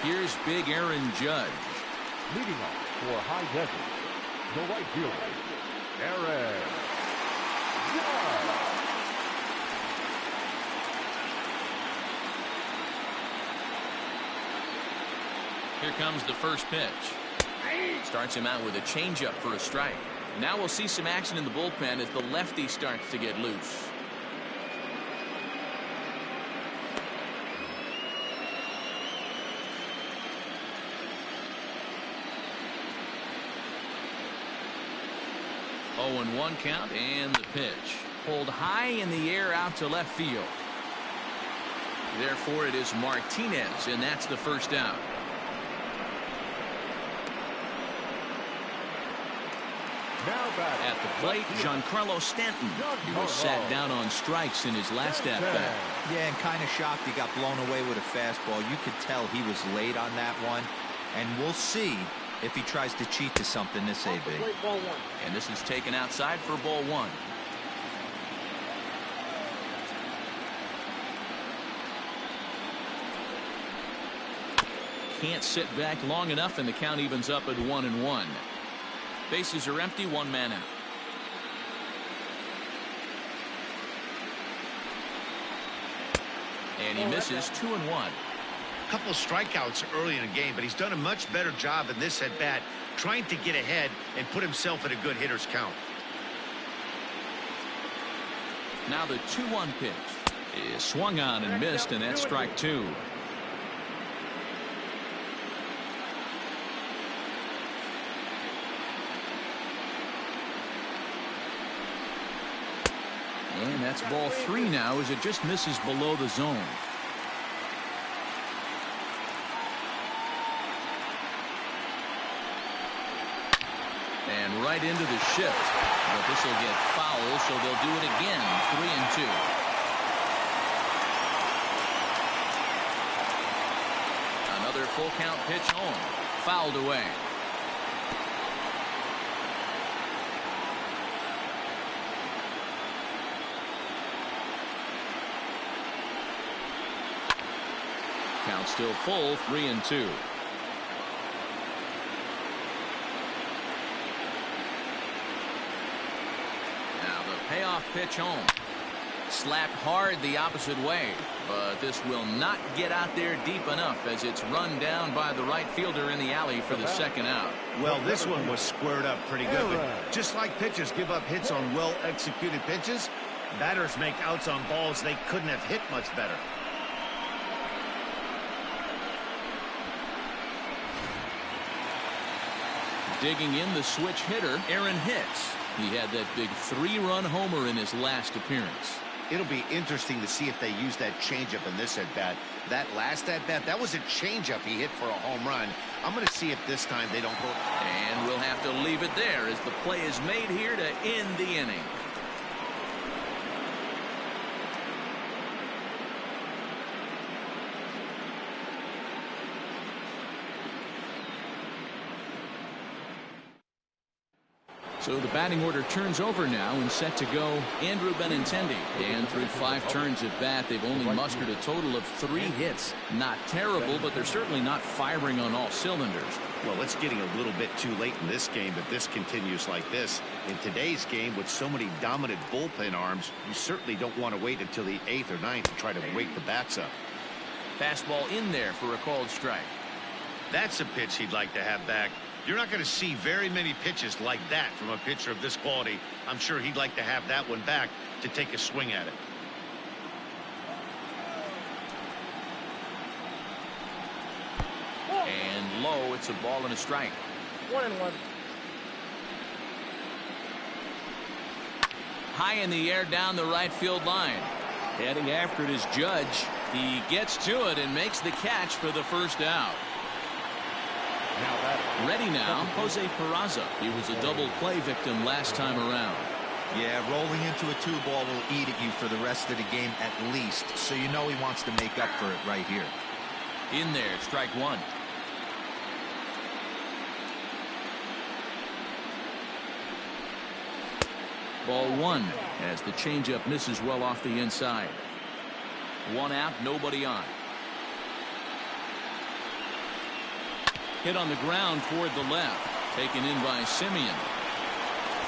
Here's big Aaron Judge. Leading off for High Desert, the right fielder, Aaron Judge. Here comes the first pitch. Starts him out with a changeup for a strike. Now we'll see some action in the bullpen as the lefty starts to get loose. Oh, and 1 count, and the pitch pulled high in the air out to left field. Therefore, it is Martinez, and that's the first out. At the plate, Giancarlo Stanton. He was sat down on strikes in his last at-bat. Yeah, and kind of shocked he got blown away with a fastball. You could tell he was late on that one, and we'll see if he tries to cheat to something this AB. And this is taken outside for ball 1. Can't sit back long enough, and the count evens up at 1-1. Bases are empty, 1 man out. And he misses 2-1. Couple of strikeouts early in the game, but he's done a much better job in this at bat trying to get ahead and put himself in a good hitter's count. Now the 2-1 pitch is swung on and missed, and that's strike 2. And that's ball 3 now as it just misses below the zone. And right into the shift. But this will get foul, so they'll do it again. 3-2. Another full count pitch home. Fouled away. Count still full, 3-2. Now the payoff pitch home. Slapped hard the opposite way, but this will not get out there deep enough as it's run down by the right fielder in the alley for the second out. Well, this one was squared up pretty good, but just like pitchers give up hits on well-executed pitches, batters make outs on balls they couldn't have hit much better. Digging in, the switch hitter, Aaron Hicks. He had that big 3-run homer in his last appearance. It'll be interesting to see if they use that changeup in this at-bat. That last at-bat, that was a changeup he hit for a home run. I'm going to see if this time they don't go. And we'll have to leave it there as the play is made here to end the inning. So the batting order turns over now and set to go Andrew Benintendi. And through 5 turns at bat, they've only mustered a total of 3 hits. Not terrible, but they're certainly not firing on all cylinders. Well, it's getting a little bit too late in this game if this continues like this. In today's game with so many dominant bullpen arms, you certainly don't want to wait until the 8th or 9th to try to wake the bats up. Fastball in there for a called strike. That's a pitch he'd like to have back. You're not going to see very many pitches like that from a pitcher of this quality. I'm sure he'd like to have that one back to take a swing at it. And low, it's a ball and a strike. 1-1. High in the air down the right field line. Heading after it is Judge. He gets to it and makes the catch for the first out. Ready now, Jose Peraza. He was a double play victim last time around. Yeah, rolling into a 2-ball will eat at you for the rest of the game at least, so you know he wants to make up for it right here. In there, strike 1. Ball 1 as the changeup misses well off the inside. 1 out, nobody on. Hit on the ground toward the left. Taken in by Simeon.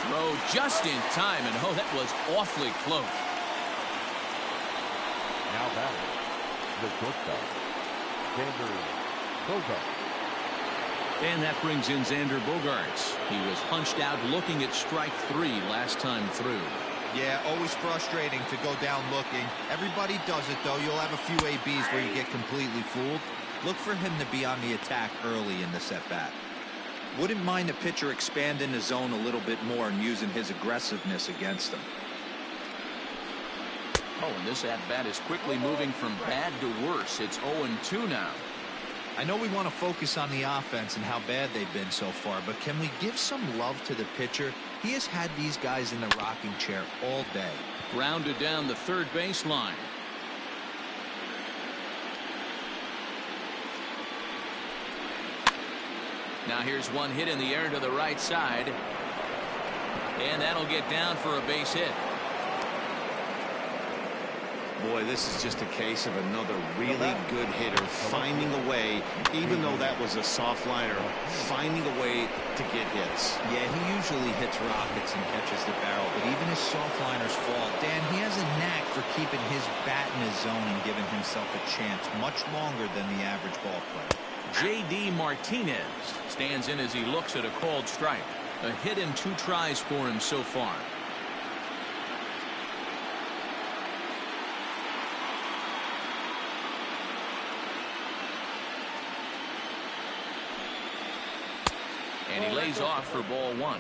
Throw just in time, and oh, that was awfully close. Now batting, the shortstop, Xander Bogaerts. And that brings in Xander Bogaerts. He was hunched out looking at strike 3 last time through. Yeah, always frustrating to go down looking. Everybody does it, though. You'll have a few ABs where you get completely fooled. Look for him to be on the attack early in the at-bat. Wouldn't mind the pitcher expanding the zone a little bit more and using his aggressiveness against him. Oh, and this at-bat is quickly moving from bad to worse. It's 0-2 now. I know we want to focus on the offense and how bad they've been so far, but can we give some love to the pitcher? He has had these guys in the rocking chair all day. Grounded down the third baseline. Now here's one hit in the air to the right side. And that'll get down for a base hit. Boy, this is just a case of another really good hitter finding a way, even though that was a soft liner, finding a way to get hits. Yeah, he usually hits rockets and catches the barrel, but even his soft liners fall. Dan, he has a knack for keeping his bat in his zone and giving himself a chance much longer than the average ball player. J.D. Martinez stands in as he looks at a called strike. A hit in 2 tries for him so far. And he lays off for ball 1.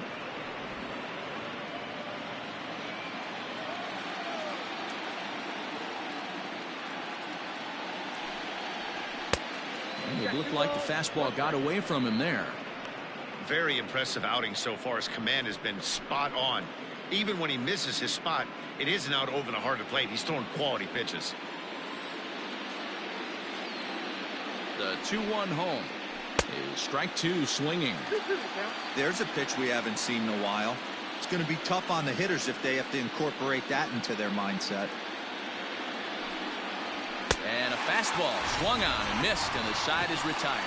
And it looked like the fastball got away from him there. Very impressive outing so far. His command has been spot on. Even when he misses his spot, it isn't out over the heart of the plate. He's throwing quality pitches. The 2-1 home is strike 2 swinging. There's a pitch we haven't seen in a while. It's going to be tough on the hitters if they have to incorporate that into their mindset. And a fastball swung on and missed, and the side is retired.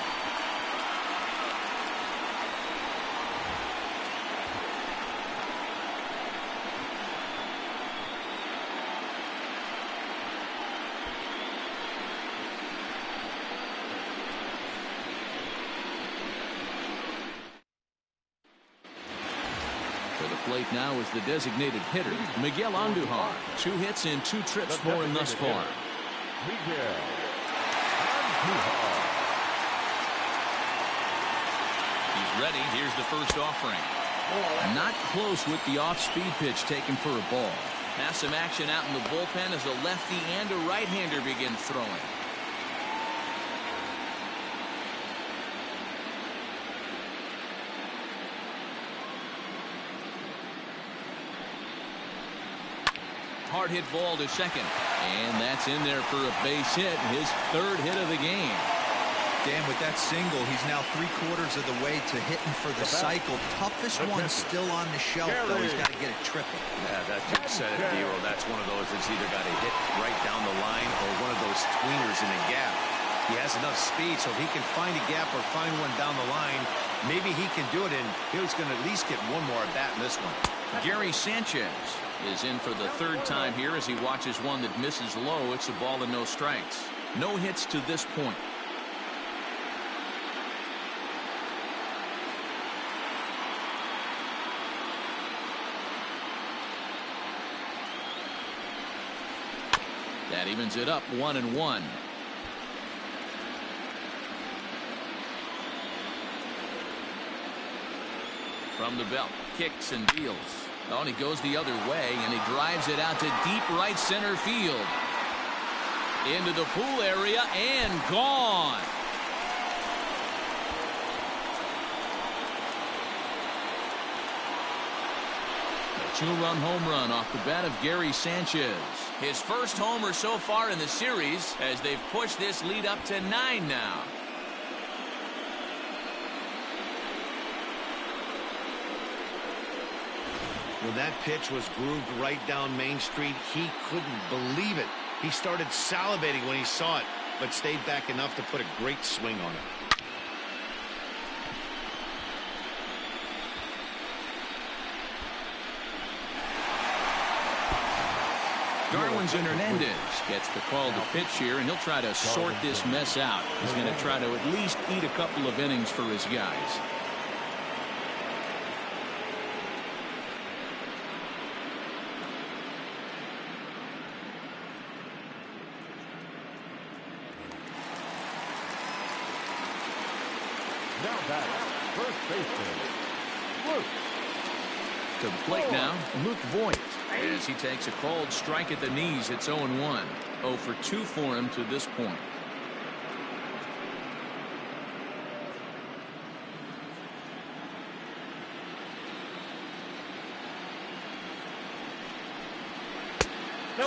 Plate now is the designated hitter, Miguel Andujar. 2 hits and 2 trips for him thus far. Miguel Andujar. He's ready. Here's the first offering. Not close with the off-speed pitch taken for a ball. Now some action out in the bullpen as a lefty and a right-hander begin throwing. Hard hit ball to second, and that's in there for a base hit, his 3rd hit of the game. Dan, with that single, he's now 3/4 of the way to hitting for the cycle. Toughest one still on the shelf, though. He's got to get a triple. Yeah, that you said it, Dero. That's one of those that's either got to hit right down the line or one of those tweeners in a gap. He has enough speed, so if he can find a gap or find one down the line, maybe he can do it, and he's going to at least get one more at bat in this one. Gary Sanchez is in for the 3rd time here as he watches one that misses low. It's a ball and no strikes. No hits to this point. That evens it up 1-1. From the belt, kicks and deals. Oh, and he goes the other way, and he drives it out to deep right center field. Into the pool area, and gone. A 2-run home run off the bat of Gary Sanchez. His first homer so far in the series as they've pushed this lead up to 9 now. When that pitch was grooved right down Main Street, he couldn't believe it. He started salivating when he saw it, but stayed back enough to put a great swing on it. Darwin's in Hernandez gets the call to pitch here, and he'll try to sort this mess out. He's going to try to at least eat a couple of innings for his guys. Now back, first baseman, Luke. To the plate now, Luke Voigt, as he takes a called strike at the knees. It's 0-1. 0 for 2 for him to this point.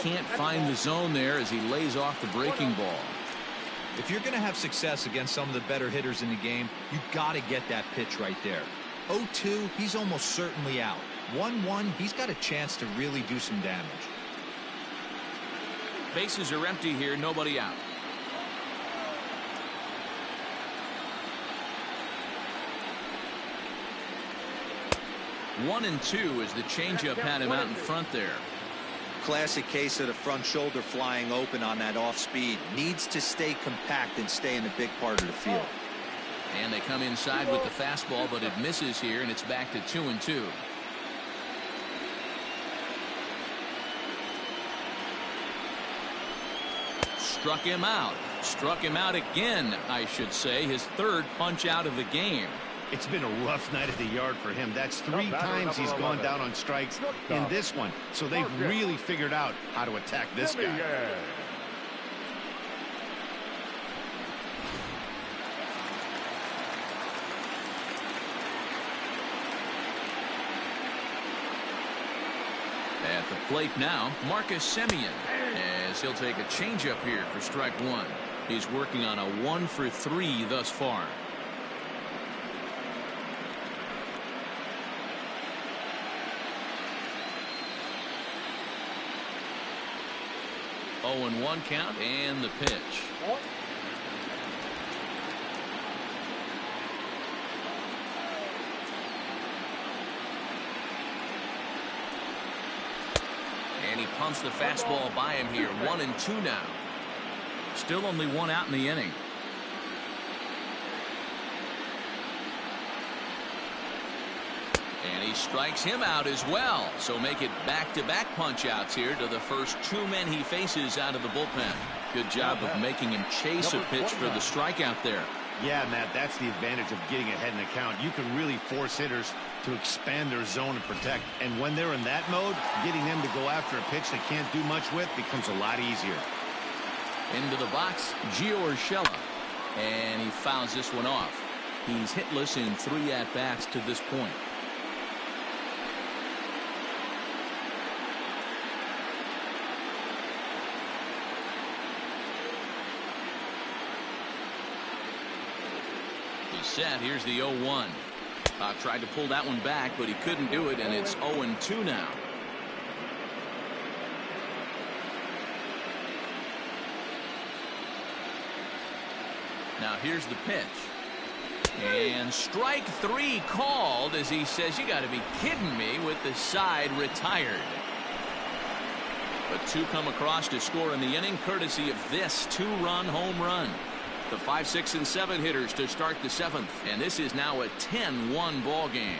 Can't find the zone there as he lays off the breaking ball. If you're going to have success against some of the better hitters in the game, you got to get that pitch right there. 0-2, he's almost certainly out. 1-1, he's got a chance to really do some damage. Bases are empty here, nobody out. One and two as the changeup had him out in front there. Classic case of the front shoulder flying open on that off speed. Needs to stay compact and stay in the big part of the field. And they come inside with the fastball, but it misses here, and it's back to 2-2. Struck him out. Struck him out again, I should say. His third punch out of the game. It's been a rough night at the yard for him. That's 3 times he's gone down on strikes in this one. So they've really figured out how to attack this guy. At the plate now, Marcus Semien, as he'll take a changeup here for strike one. He's working on a 1 for 3 thus far. Oh, and 1 count, and the pitch. And he pumps the fastball by him here. 1-2 now. Still only 1 out in the inning. And he strikes him out as well. So make it back-to-back punch-outs here to the first 2 men he faces out of the bullpen. Good job of making him chase a pitch for the strikeout there. Yeah, Matt, that's the advantage of getting ahead in the count. You can really force hitters to expand their zone and protect. And when they're in that mode, getting them to go after a pitch they can't do much with becomes a lot easier. Into the box, Gio Urshela. And he fouls this one off. He's hitless in 3 at-bats to this point. Set. Here's the 0-1. Tried to pull that one back, but he couldn't do it, and it's 0-2 now. Now here's the pitch. And strike 3 called as he says, you got to be kidding me, with the side retired. But 2 come across to score in the inning, courtesy of this 2-run home run. The 5, 6, and 7 hitters to start the 7th, and this is now a 10-1 ball game.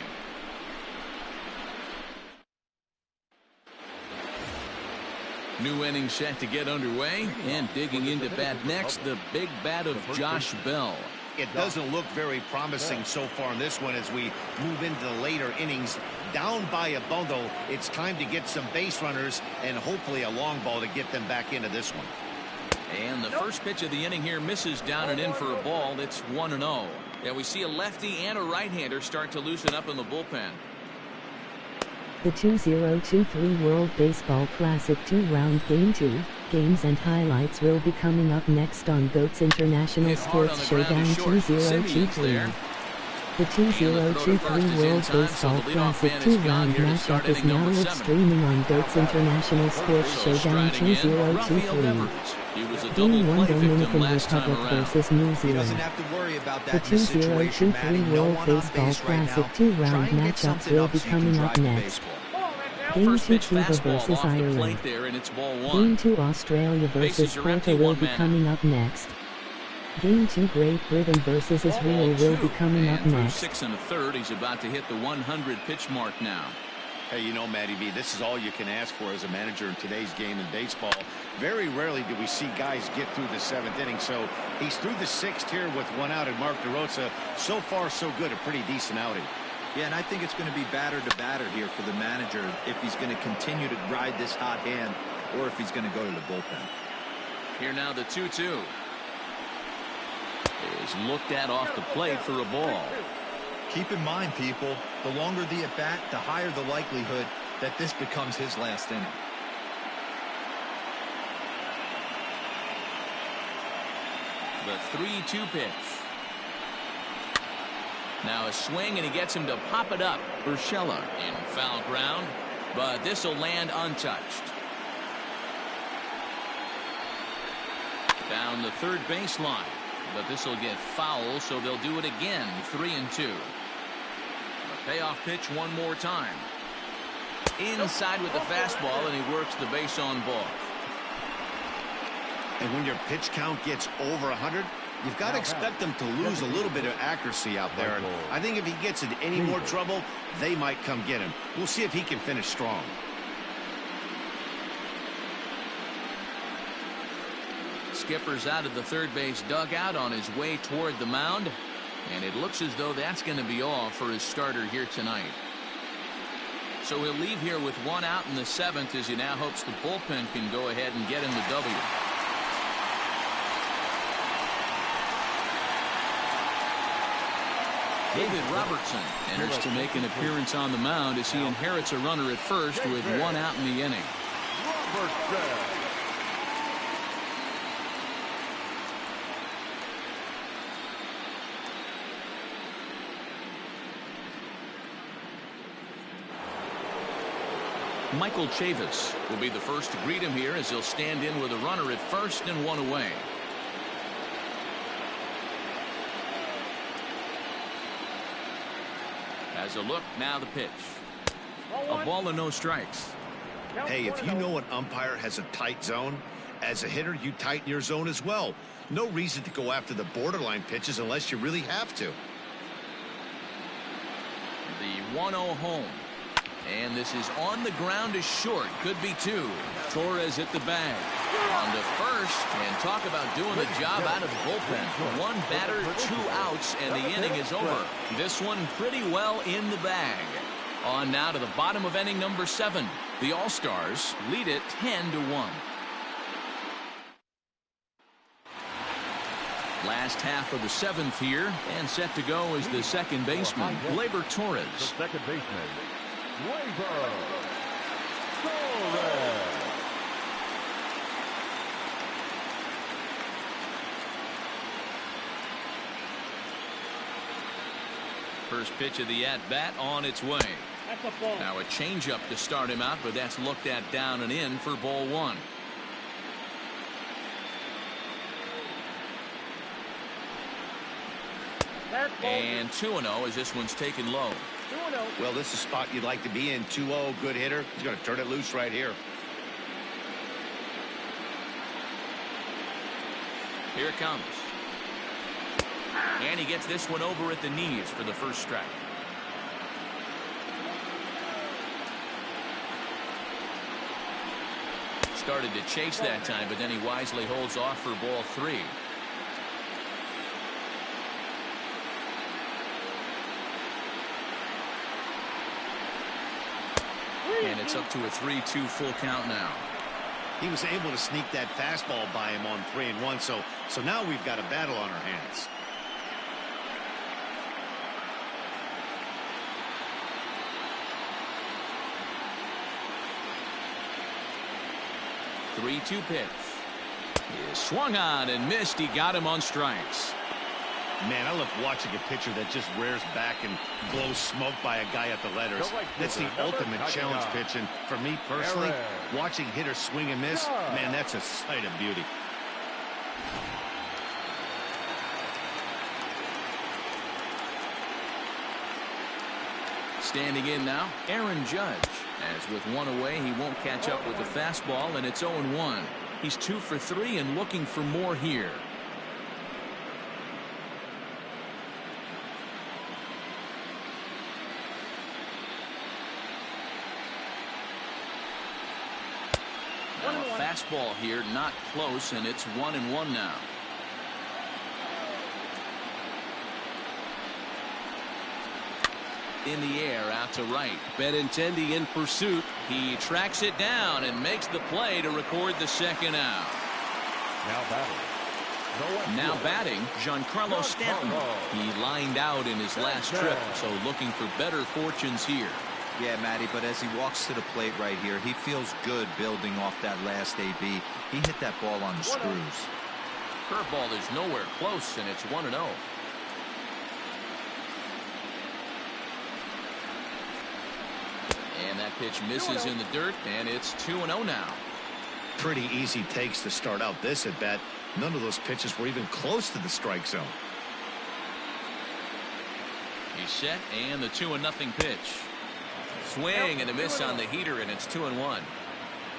New inning set to get underway, and digging into bat next, the big bat of Josh Bell. It doesn't look very promising so far in this one as we move into the later innings. Down by a bundle, it's time to get some base runners and hopefully a long ball to get them back into this one. And the first pitch of the inning here misses down and in for a ball. It's 1-0. Yeah, we see a lefty and a right-hander start to loosen up in the bullpen. The 2023 World Baseball Classic 2-round Game 2 games and highlights will be coming up next on GOAT's International Sports Showdown 2023. The 2023 World Baseball Classic 2-round matchup is now live streaming on GOAT's International Sports Showdown 2023. Game 1 Dominican Republic versus New Zealand. The 2023 World Baseball Classic 2-round matchups will be coming up next. Game First 2 pitch Cuba fastball versus off the Ireland. plate there, and it's ball 1. Game 2 Australia Bases versus are empty, Porto will 1 be man coming out. up next. Game 2 Great Britain versus Israel will be coming up And through next. 6 1/3, he's about to hit the 100 pitch mark now. Hey, you know, Matty V, this is all you can ask for as a manager in today's game in baseball. Very rarely do we see guys get through the 7th inning, so he's through the 6th here with 1 out, and Mark DeRosa, so far so good, a pretty decent outing. Yeah, and I think it's going to be batter to batter here for the manager if he's going to continue to ride this hot hand or if he's going to go to the bullpen. Here now the 2-2. Is looked at off the plate for a ball. Keep in mind, people, the longer the at-bat, the higher the likelihood that this becomes his last inning. The 3-2 pitch. Now a swing, and he gets him to pop it up. Urshela in foul ground, but this will land untouched. Down the third baseline, but this will get foul, so they'll do it again. 3-2. A payoff pitch one more time. Inside with the fastball, and he works the base on ball. And when your pitch count gets over 100, you've got to expect them to lose a little bit of accuracy out there. And I think if he gets in any more trouble, they might come get him. We'll see if he can finish strong. Skipper's out of the third base dugout on his way toward the mound, and it looks as though that's going to be all for his starter here tonight. So he'll leave here with 1 out in the 7th as he now hopes the bullpen can go ahead and get him the W. David Robertson enters to make an appearance on the mound as he inherits a runner at first with 1 out in the inning. Michael Chavis will be the first to greet him here as he'll stand in with a runner at first and 1 away. As a look, now the pitch. A ball and no strikes. Hey, if you know an umpire has a tight zone, as a hitter, you tighten your zone as well. No reason to go after the borderline pitches unless you really have to. The 1-0 home. And this is on the ground is short. Could be 2. Torres hit the bag. On to first. And talk about doing the job out of the bullpen. 1 batter, 2 outs, and the inning is over. This one pretty well in the bag. On now to the bottom of inning number 7. The All-Stars lead it 10-1. Last half of the 7th here, and set to go is the second baseman, Gleyber Torres. The second baseman, Gleyber Torres. First pitch of the at-bat on its way. That's a ball. Now a changeup to start him out, but that's looked at down and in for ball 1. And 2-0 as this one's taken low. 2-0. Well, this is a spot you'd like to be in. 2-0, good hitter. He's going to turn it loose right here. Here it comes. And he gets this one over at the knees for the first strike. Started to chase that time, but then he wisely holds off for ball 3. And it's up to a 3-2 full count now. He was able to sneak that fastball by him on 3-1, so now we've got a battle on our hands. The 3-2 pitch. He is swung on and missed. He got him on strikes. Man, I love watching a pitcher that just rears back and blows smoke by a guy at the letters. That's the ultimate challenge pitch, and for me personally, watching hitters swing and miss, man, that's a sight of beauty. Standing in now, Aaron Judge. As with one away, he won't catch up with the fastball, and it's 0-1. He's 2 for 3 and looking for more here. Now a fastball here, not close, and it's 1-1 now. In the air, out to right. Benintendi in pursuit. He tracks it down and makes the play to record the second out. Now batting, Giancarlo Stanton. He lined out in his last trip, so looking for better fortunes here. Yeah, Matty, but as he walks to the plate right here, he feels good building off that last AB. He hit that ball on the screws. Curveball is nowhere close, and it's 1-0. And that pitch misses in the dirt, and it's 2-0 now. Pretty easy takes to start out this at bat. None of those pitches were even close to the strike zone. He's set, and the 2-0 pitch. Swing and a miss on the heater, and it's 2-1.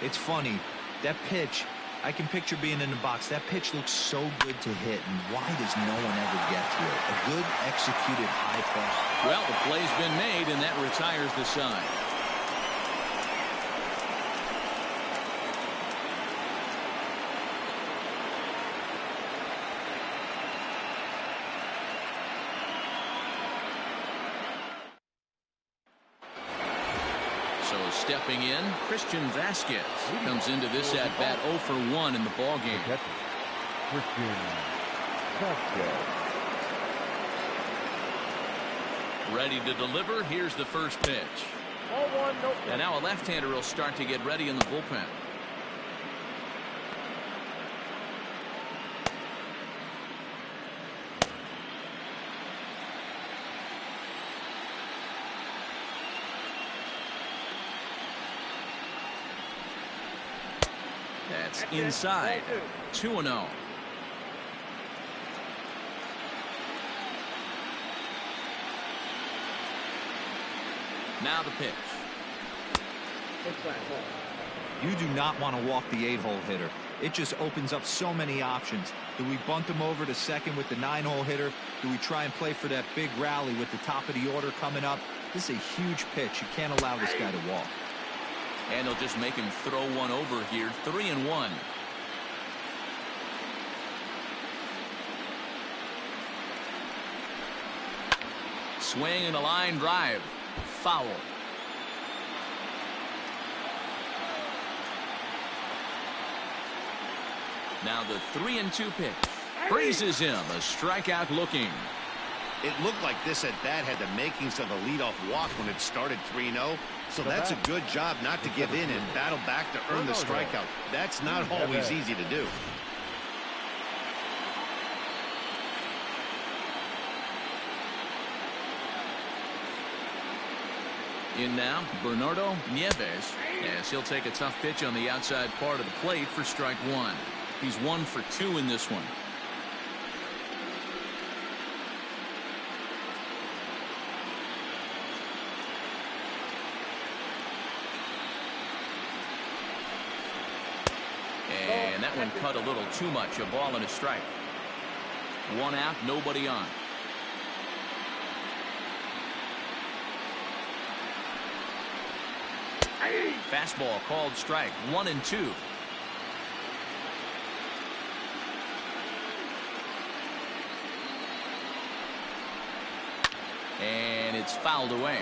It's funny, that pitch, I can picture being in the box. That pitch looks so good to hit, and why does no one ever get to it? A good executed high pass. Well, the play's been made, and that retires the side. Stepping in, Christian Vasquez comes into this at bat 0 for 1 in the ball game. Christian Vasquez. Ready to deliver. Here's the first pitch. And now a left-hander will start to get ready in the bullpen. That's inside. 2-0. Now the pitch. You do not want to walk the 8-hole hitter. It just opens up so many options. Do we bunt him over to second with the 9-hole hitter? Do we try and play for that big rally with the top of the order coming up? This is a huge pitch. You can't allow this guy to walk. And they'll just make him throw one over here. 3-1. Swing and a line drive. Foul. Now the 3-2 pitch. Breezes him. A strikeout looking. It looked like this at bat had the makings of a leadoff walk when it started 3-0. So that's a good job not to give in and battle back to earn the strikeout. That's not always easy to do. In now, Bernardo Nieves, as he'll take a tough pitch on the outside part of the plate for strike 1. He's 1 for 2 in this one. And that one cut a little too much. A ball and a strike. 1 out, nobody on. Fastball called strike. 1-2. And it's fouled away.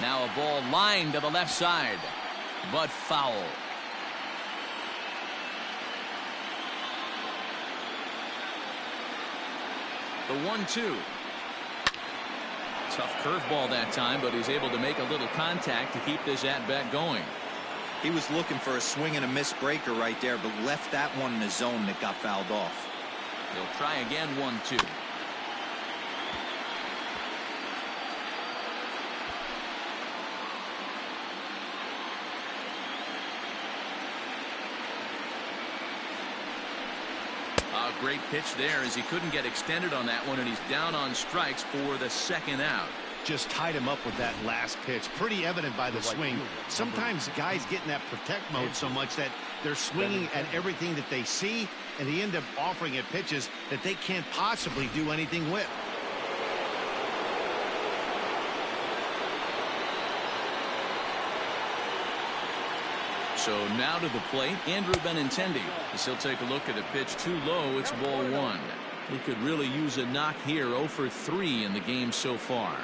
Now a ball lined to the left side, but foul. The 1-2. Tough curveball that time, but he's able to make a little contact to keep this at-bat going. He was looking for a swing and a miss breaker right there, but left that one in the zone that got fouled off. He'll try again. 1-2. A great pitch there as he couldn't get extended on that one, and he's down on strikes for the second out. Just tied him up with that last pitch. Pretty evident by the swing. Sometimes guys get in that protect mode so much that they're swinging at everything that they see, and they end up offering at pitches that they can't possibly do anything with. So now to the plate, Andrew Benintendi. As he'll take a look at a pitch too low, it's ball one. He could really use a knock here. 0 for 3 in the game so far.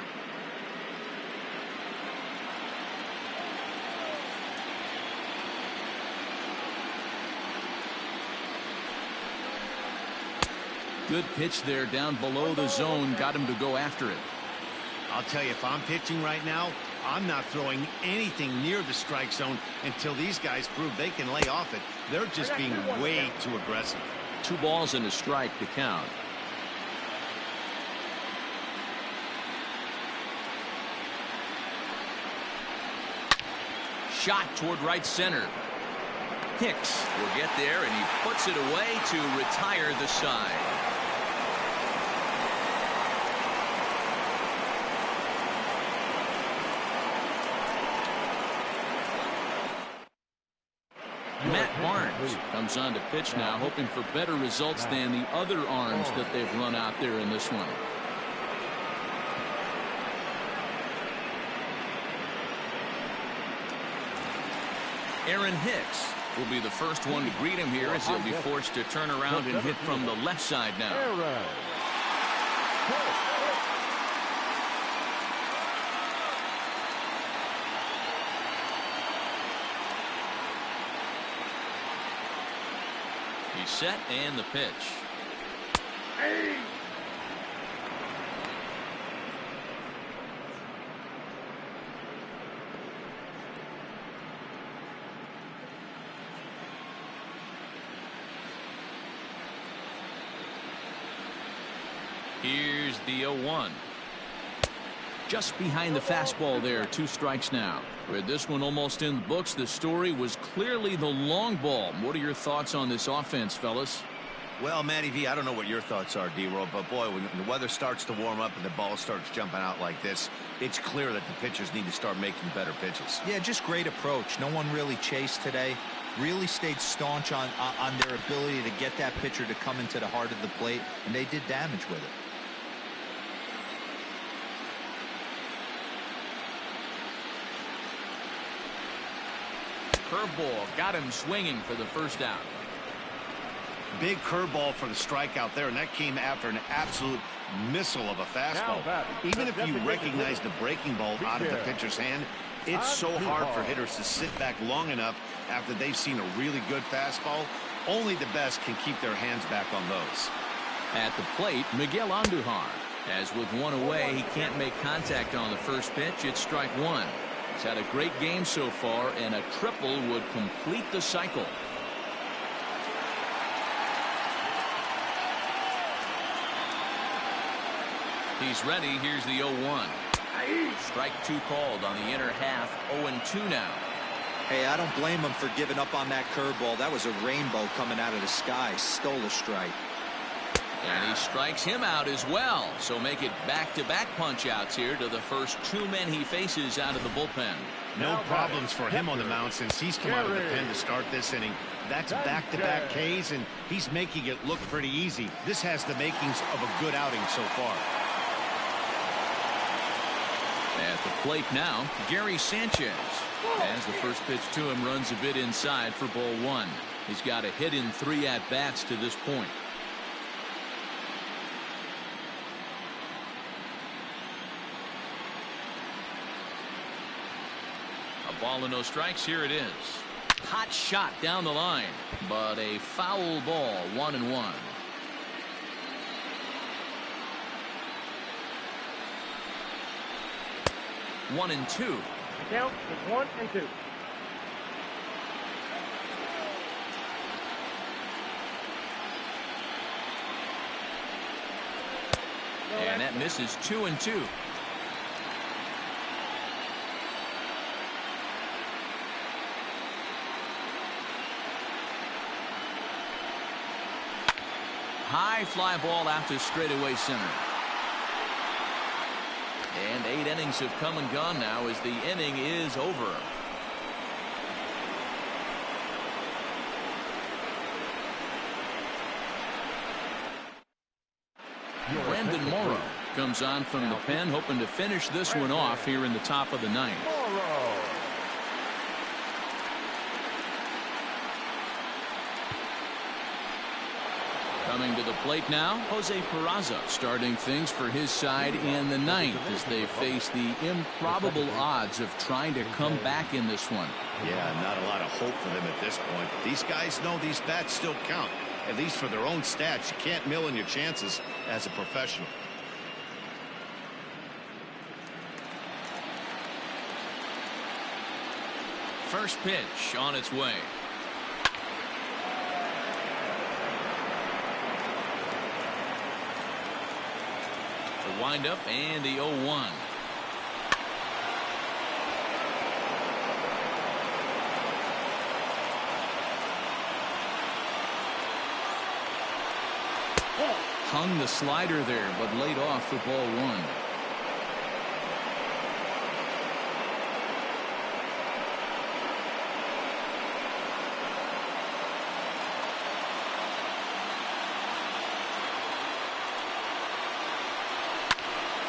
Good pitch there down below the zone. Got him to go after it. I'll tell you, if I'm pitching right now, I'm not throwing anything near the strike zone until these guys prove they can lay off it. They're just being way too aggressive. 2 balls and a strike to count. Shot toward right center. Hicks will get there, and he puts it away to retire the side. Matt Barnes comes on to pitch now, hoping for better results than the other arms that they've run out there in this one. Aaron Hicks will be the first one to greet him here as he'll be forced to turn around and hit from the left side now. He's set, and the pitch. Here's the 0-1. Just behind the fastball there. 2 strikes now. With this one almost in the books, the story was clearly the long ball. What are your thoughts on this offense, fellas? Well, Matty V, I don't know what your thoughts are, D-Roll, but boy, when the weather starts to warm up and the ball starts jumping out like this, it's clear that the pitchers need to start making better pitches. Yeah, just great approach. No one really chased today. Really stayed staunch on their ability to get that pitcher to come into the heart of the plate, and they did damage with it. Curveball got him swinging for the first out. Big curveball for the strikeout there, and that came after an absolute missile of a fastball. Even if you recognize the breaking ball out of the pitcher's hand, it's so hard for hitters to sit back long enough after they've seen a really good fastball. Only the best can keep their hands back on those. At the plate, Miguel Andujar. As with one away, he can't make contact on the first pitch. It's strike one. He's had a great game so far, and a triple would complete the cycle. He's ready. Here's the 0-1. Strike 2 called on the inner half. 0-2 now. Hey, I don't blame him for giving up on that curveball. That was a rainbow coming out of the sky. Stole a strike. And he strikes him out as well. So make it back-to-back punch-outs here to the first 2 men he faces out of the bullpen. No problems for him on the mound since he's come out of the pen to start this inning. That's back-to-back Ks, and he's making it look pretty easy. This has the makings of a good outing so far. At the plate now, Gary Sanchez. As the first pitch to him runs a bit inside for ball 1. He's got a hit in 3 at-bats to this point. A ball and no strikes. Here it is. Hot shot down the line, but a foul ball. 1-1. One and two. Count is 1-2. And that misses 2-2. High fly ball out to straightaway center. And 8 innings have come and gone now as the inning is over. Brandon Morrow comes on from the pen, hoping to finish this one off here in the top of the ninth. Coming to the plate now, Jose Peraza starting things for his side in the ninth as they face the improbable odds of trying to come back in this one. Yeah, not a lot of hope for them at this point. These guys know these bats still count, at least for their own stats. You can't mill in your chances as a professional. First pitch on its way. The windup and the 0-1. Hung the slider there, but laid off for ball 1.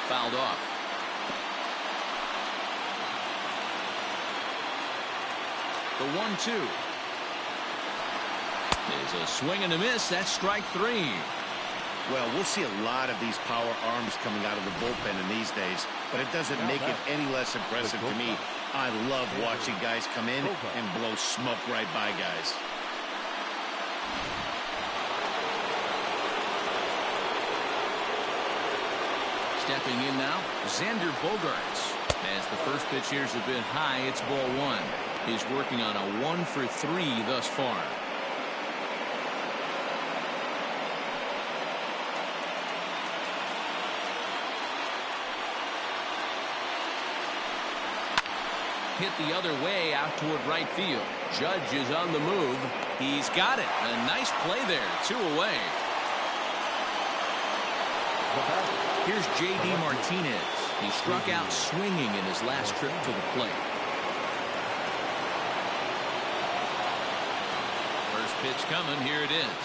Fouled off. The 1-2 is a swing and a miss. That's strike 3. Well, we'll see a lot of these power arms coming out of the bullpen in these days, but it doesn't make it any less impressive to me. I love watching guys come in and blow smoke right by guys. Stepping in now, Xander Bogaerts. As the first pitch here is a bit high, it's ball 1. He's working on a 1 for 3 thus far. Hit the other way out toward right field. Judge is on the move. He's got it. A nice play there. 2 away. Here's J.D. Martinez. He struck out swinging in his last trip to the plate. First pitch coming. Here it is.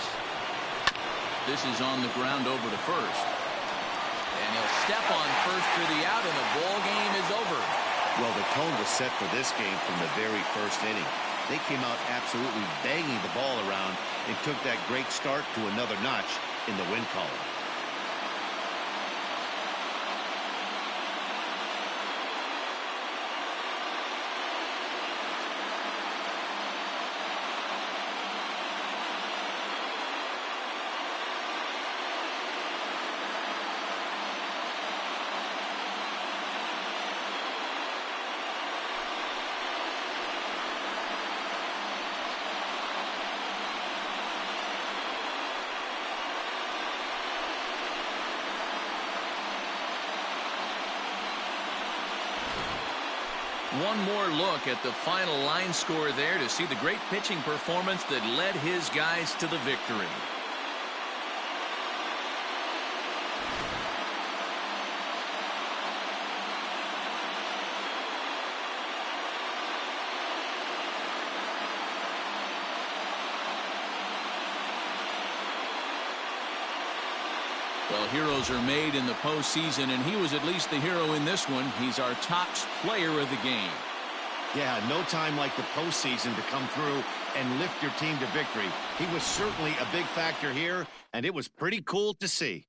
This is on the ground over to first. And he'll step on first for the out, and the ball game is over. Well, the tone was set for this game from the very first inning. They came out absolutely banging the ball around and took that great start to another notch in the win column. One more look at the final line score there to see the great pitching performance that led his guys to the victory. Well, heroes are made in the postseason, and he was at least the hero in this one. He's our top player of the game. Yeah, no time like the postseason to come through and lift your team to victory. He was certainly a big factor here, and it was pretty cool to see.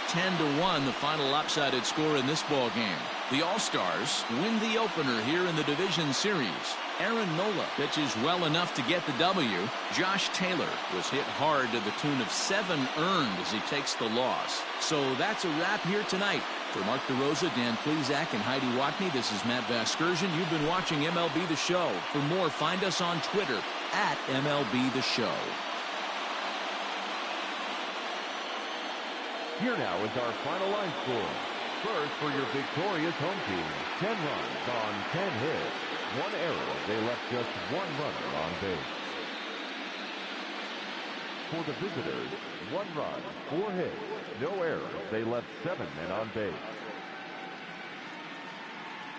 (10-1) the final lopsided score in this ball game. The All-Stars win the opener here in the division series. Aaron Nola pitches well enough to get the W. Josh Taylor was hit hard to the tune of 7 earned as he takes the loss. So that's a wrap here tonight. For Mark DeRosa, Dan Plesac, and Heidi Watney, this is Matt Vasgersian. You've been watching MLB The Show. For more, find us on Twitter at MLB The Show. Here now is our final line score. First, for your victorious home team, 10 runs on 10 hits. 1 error, they left just 1 runner on base. For the visitors, 1 run, 4 hits, no errors, they left 7 men on base.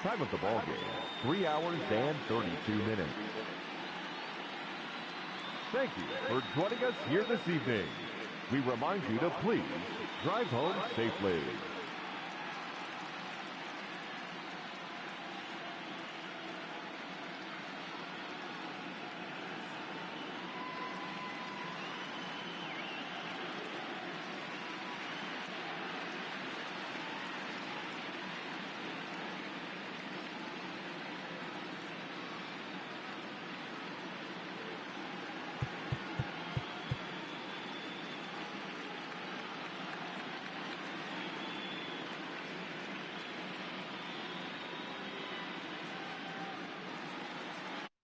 Time of the ball game, 3 hours and 32 minutes. Thank you for joining us here this evening. We remind you to please drive home safely.